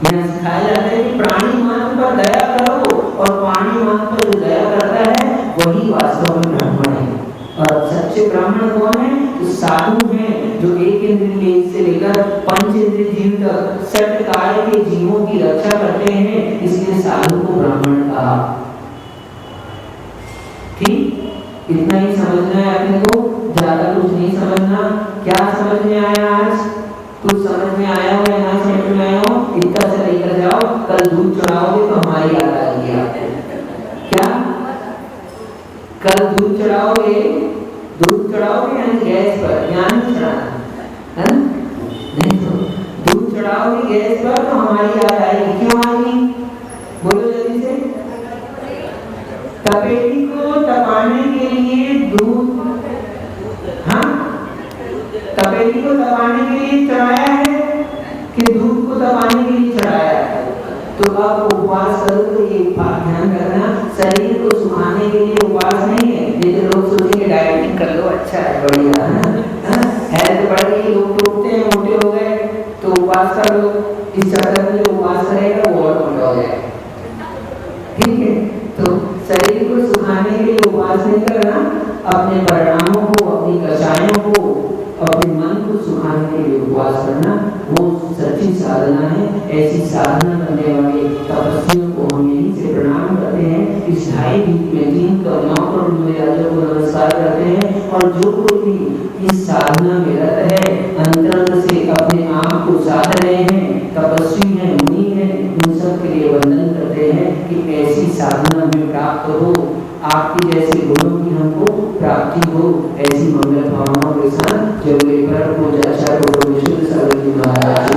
यहाँ सिखाया जाता है कि प्राणी मात्र पर दया करो, और प्राणी मात्र पर जो दया करता है वही वास्तव में ब्राह्मण है। और सच्चे ब्राह्मण कौन है? तो साधु हैं, जो 1 इंद्रिय से लेकर 5 इंद्रिय जीव तक सट काय के जीवों की रक्षा करते हैं, इसलिए साधु को ब्राह्मण कहा। ठीक, इतना ही समझना है अपने को, ज्यादा कुछ नहीं समझना। क्या समझ में आया आज? कुछ समझ में आया हो या ना समझ में आया हो, इतना से लेकर जाओ, कल दूध चढ़ाओगे तो हमारी याद आएगी आपको। क्या कल दूध चढ़ाओगे? दूध चढ़ाओगे यानी गैस पर, यानी चढ़ाना है नहीं, तो दूध चढ़ाओगे गैस पर तो हमारी याद आएगी। क्यों आएगी? बोलो जल्दी से। तपेटी को तपाने के लिए दूध, हाँ, तपेटी को तपाने के लिए चढ़ाया है कि दूध को तपाने के लिए चढ़ाया है? तो आप उपवास करो तो ये ध्यान रखना, शरीर को सुखाने के लिए उपवास नहीं है। कर लो, इस चक्कर में जो उपवास करेगा वो और मोटा हो जाएगा। ठीक है, तो शरीर को सुखाने के लिए उपवास नहीं करना, अपने परिणामों को, अपनी कषायों को, अपने मन को सुखाने के लिए उपवास करना, वो सच्ची साधना है। ऐसी साधना करने वाले तपस्वियों को हम यहीं से प्रणाम करते हैं। इस 2.5 वीक में 3 करुणाओं पर मेरे को नमस्कार करते हैं। और जो कोई भी इस साधना में रत है, अंतरंग से अपने आप को साध रहे हैं, तपस्वी हैं, मुनि हैं, उन सब के लिए वंदन करते हैं कि ऐसी साधना में प्राप्त हो, आपकी जैसे गुणों की हमको प्राप्ति हो। ऐसी मंगल भावनाओं के साथ जब पर पूजा अच्छा को विशुद्ध सरस्वती महाराज